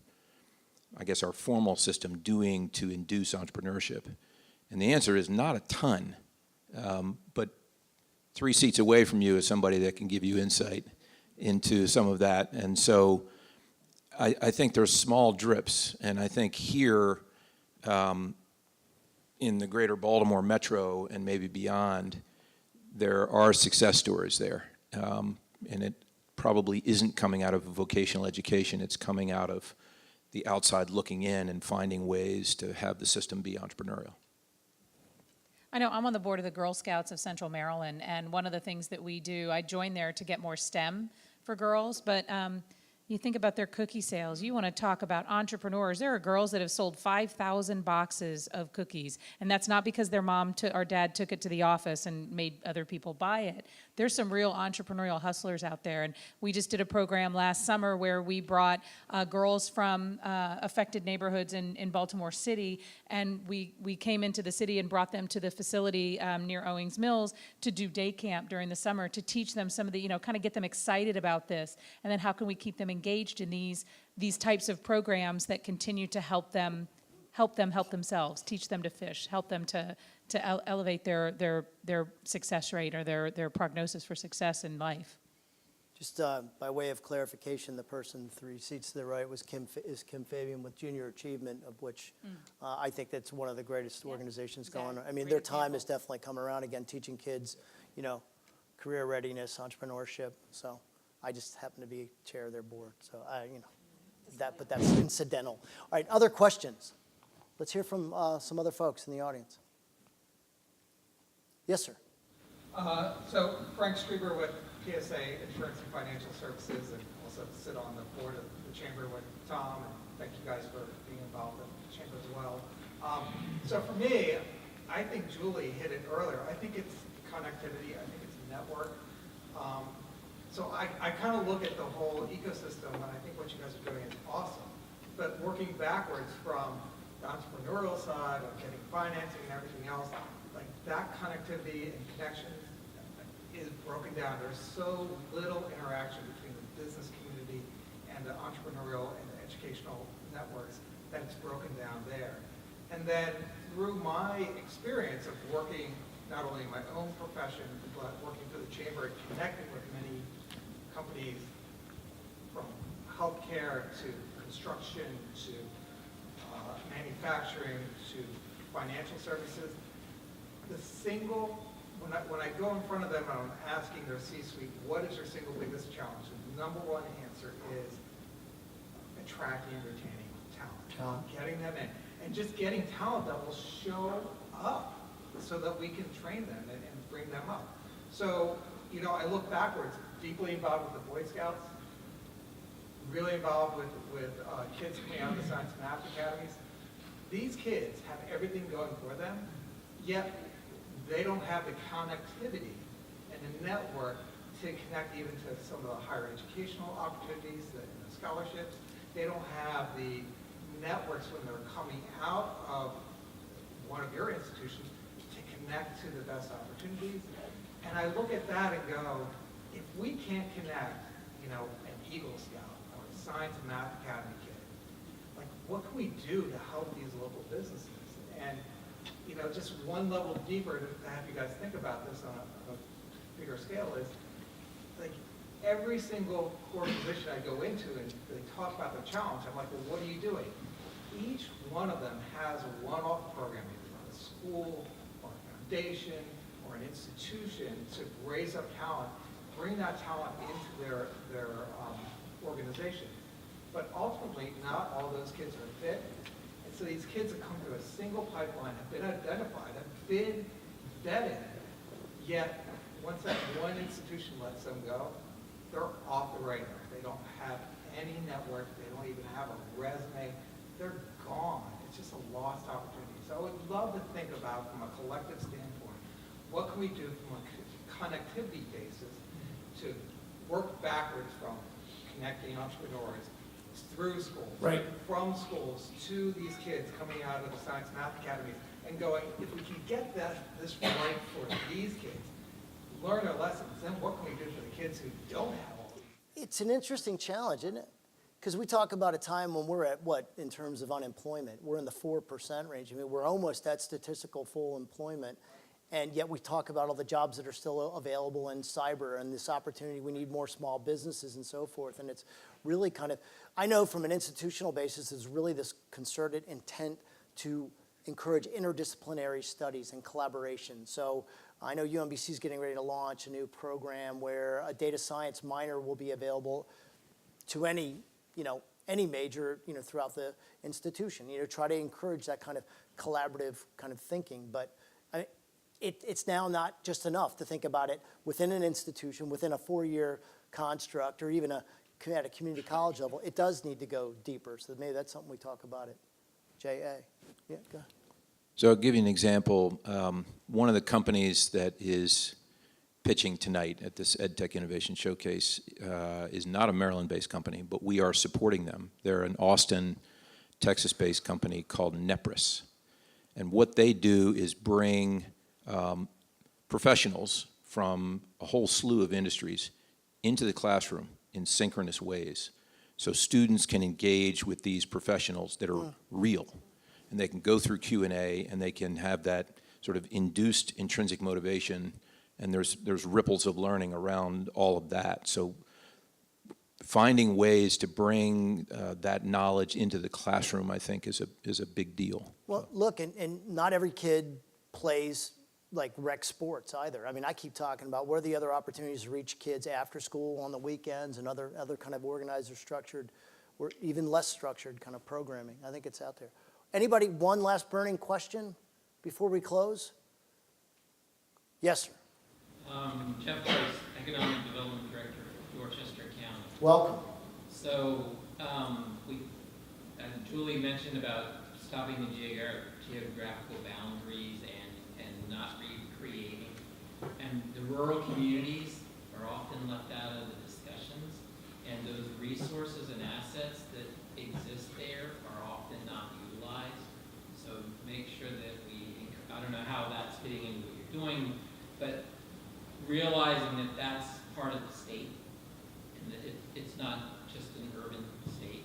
I guess our formal system, doing to induce entrepreneurship? And the answer is not a ton, but 3 seats away from you is somebody that can give you insight into some of that. And so I think there's small drips, and I think here in the greater Baltimore metro and maybe beyond, there are success stories there. And it probably isn't coming out of vocational education, it's coming out of the outside looking in and finding ways to have the system be entrepreneurial. I know I'm on the board of the Girl Scouts of Central Maryland, and one of the things that we do, I joined there to get more STEM for girls, but you think about their cookie sales. You want to talk about entrepreneurs. There are girls that have sold 5,000 boxes of cookies, and that's not because their mom or dad took it to the office and made other people buy it. There's some real entrepreneurial hustlers out there, and we just did a program last summer where we brought girls from affected neighborhoods in Baltimore City, and we came into the city and brought them to the facility near Owings Mills to do day camp during the summer to teach them some of the, kind of get them excited about this, and then how can we keep them engaged in these types of programs that continue to help them help themselves, teach them to fish, help them to elevate their success rate or their prognosis for success in life. Just by way of clarification, the person 3 seats to the right is Kim Fabian with Junior Achievement, of which I think that's one of the greatest organizations going on. I mean, their time is definitely coming around again, teaching kids, career readiness, entrepreneurship. So I just happen to be chair of their board. So but that's incidental. All right, other questions? Let's hear from some other folks in the audience. Yes, sir. So Frank Strieber with PSA Insurance and Financial Services, and also sit on the board of the chamber with Tom, and thank you guys for being involved in the chamber as well. So for me, I think Julie hit it earlier. I think it's connectivity. I think it's network. So I kind of look at the whole ecosystem, and I think what you guys are doing is awesome. But working backwards from the entrepreneurial side of getting financing and everything else, like that connectivity and connection is broken down. There's so little interaction between the business community and the entrepreneurial and the educational networks that it's broken down there. And then through my experience of working not only in my own profession, but working through the chamber and connecting with many companies from healthcare to construction to manufacturing to financial services, when I go in front of them and I'm asking their C-suite, what is your single biggest challenge? And the number one answer is attracting and retaining talent. Getting them in. And just getting talent that will show up so that we can train them and bring them up. So, I look backwards, deeply involved with the Boy Scouts, really involved with kids coming out of the Science and Math Academies. These kids have everything going for them, yet they don't have the connectivity and the network to connect even to some of the higher educational opportunities, the scholarships. They don't have the networks when they're coming out of one of your institutions to connect to the best opportunities. And I look at that and go, if we can't connect, you know, an Eagle Scout or a Science and Math Academy kid, like what can we do to help these local businesses? And, you know, just one level deeper to have you guys think about this on a bigger scale is, like, every single core position I go into and they talk about the challenge, I'm like, well, what are you doing? Each one of them has a one-off program, either from a school or a foundation or an institution to raise up talent, bring that talent into their organization. But ultimately, not all those kids are fit. And so these kids that come through a single pipeline have been identified, have been vetted, yet once that one institution lets them go, they're off the radar. They don't have any network. They don't even have a resume. They're gone. It's just a lost opportunity. So I would love to think about, from a collective standpoint, what can we do from a connectivity basis to work backwards from connecting entrepreneurs through schools, Right. from schools to these kids coming out of the Science and Math Academies and going, if we can get this right for these kids, learn their lessons, then what can we do for the kids who don't have all these? It's an interesting challenge, isn't it? Because we talk about a time when we're at what, in terms of unemployment? We're in the 4% range. I mean, we're almost at statistical full employment. And yet we talk about all the jobs that are still available in cyber and this opportunity. We need more small businesses and so forth. And it's really kind of, I know from an institutional basis, it's really this concerted intent to encourage interdisciplinary studies and collaboration. So I know UMBC is getting ready to launch a new program where a data science minor will be available to any, any major, throughout the institution. Try to encourage that kind of collaborative kind of thinking. But it's now not just enough to think about it within an institution, within a 4-year construct, or even at a community college level. It does need to go deeper. So maybe that's something we talk about at JA. Yeah, go ahead. So I'll give you an example. One of the companies that is pitching tonight at this EdTech Innovation Showcase is not a Maryland-based company, but we are supporting them. They're an Austin, Texas-based company called Nepris. And what they do is bring professionals from a whole slew of industries into the classroom in synchronous ways. So students can engage with these professionals that are real. And they can go through Q&A and they can have that sort of induced intrinsic motivation, and there's ripples of learning around all of that. So finding ways to bring that knowledge into the classroom, I think, is a big deal. Well, look, and not every kid plays like rec sports either. I mean, I keep talking about where are the other opportunities to reach kids after school, on the weekends, and other kind of organized or structured, or even less structured kind of programming. I think it's out there. Anybody, one last burning question before we close? Yes, sir. Jeff Price, Economic Development Director of Dorchester County. Welcome. So, Julie mentioned about stopping the geographical boundaries and not recreating. And the rural communities are often left out of the discussions, and those resources and assets that exist there are often not utilized. So make sure that I don't know how that's fitting into what you're doing, but realizing that that's part of the state, and that it's not just an urban state,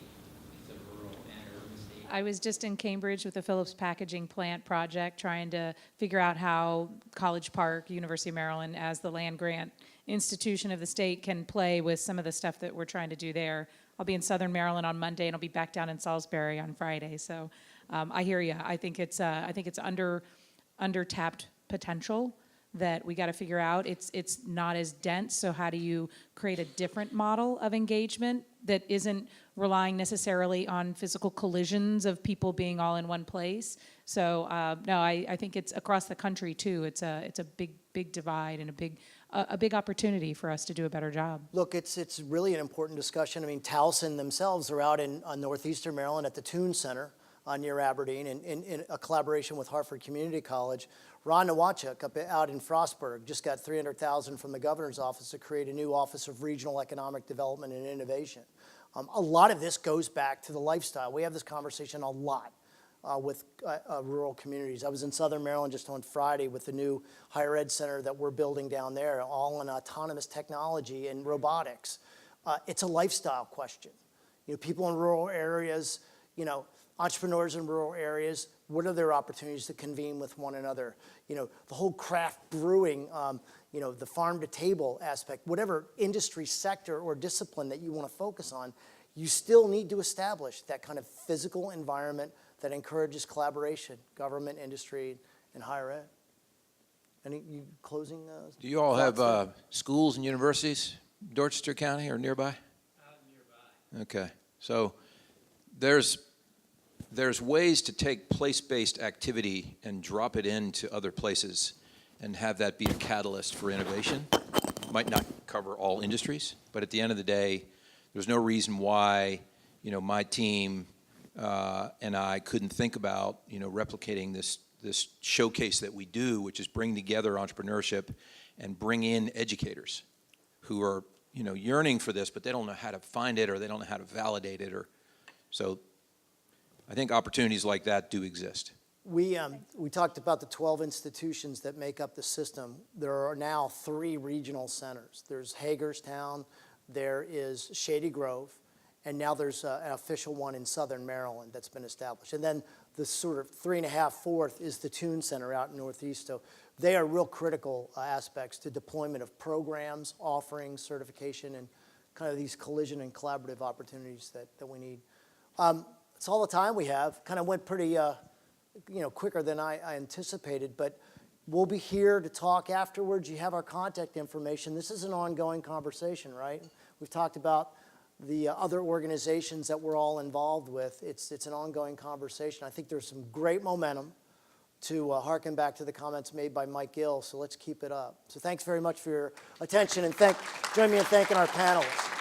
it's a rural and urban state. I was just in Cambridge with the Phillips Packaging Plant project, trying to figure out how College Park, University of Maryland, as the land grant institution of the state, can play with some of the stuff that we're trying to do there. I'll be in Southern Maryland on Monday, and I'll be back down in Salisbury on Friday. So I hear you. I think it's under-tapped potential that we got to figure out. It's not as dense, so how do you create a different model of engagement that isn't relying necessarily on physical collisions of people being all in one place? So no, I think it's across the country too. It's a big divide and a big opportunity for us to do a better job. Look, it's really an important discussion. I mean, Towson themselves are out in northeastern Maryland at the Toon Center near Aberdeen in a collaboration with Hartford Community College. Ron Nowachuk out in Frostburg just got $300,000 from the governor's office to create a new Office of Regional Economic Development and Innovation. A lot of this goes back to the lifestyle. We have this conversation a lot with rural communities. I was in Southern Maryland just on Friday with the new higher ed center that we're building down there, all in autonomous technology and robotics. It's a lifestyle question. You know, people in rural areas, you know, entrepreneurs in rural areas, what are their opportunities to convene with one another? You know, the whole craft brewing, you know, the farm to table aspect, whatever industry sector or discipline that you want to focus on, you still need to establish that kind of physical environment that encourages collaboration, government, industry, and higher ed. Any closing? Do you all have schools and universities, Dorchester County or nearby? Nearby. Okay, so there's ways to take place-based activity and drop it into other places and have that be a catalyst for innovation. Might not cover all industries, but at the end of the day, there's no reason why, you know, my team and I couldn't think about, you know, replicating this showcase that we do, which is bring together entrepreneurship and bring in educators who are, you know, yearning for this, but they don't know how to find it or they don't know how to validate it, or so. I think opportunities like that do exist. We talked about the 12 institutions that make up the system. There are now 3 regional centers. There's Hagerstown, there is Shady Grove, and now there's an official one in Southern Maryland that's been established. And then the sort of 3.5, 4th is the Toon Center out in Northeast. So they are real critical aspects to deployment of programs, offerings, certification, and kind of these collision and collaborative opportunities that we need. That's all the time we have. Kind of went pretty, you know, quicker than I anticipated, but we'll be here to talk afterwards. You have our contact information. This is an ongoing conversation, right? We've talked about the other organizations that we're all involved with. It's an ongoing conversation. I think there's some great momentum to harken back to the comments made by Mike Gill, so let's keep it up. So thanks very much for your attention, and join me in thanking our panelists.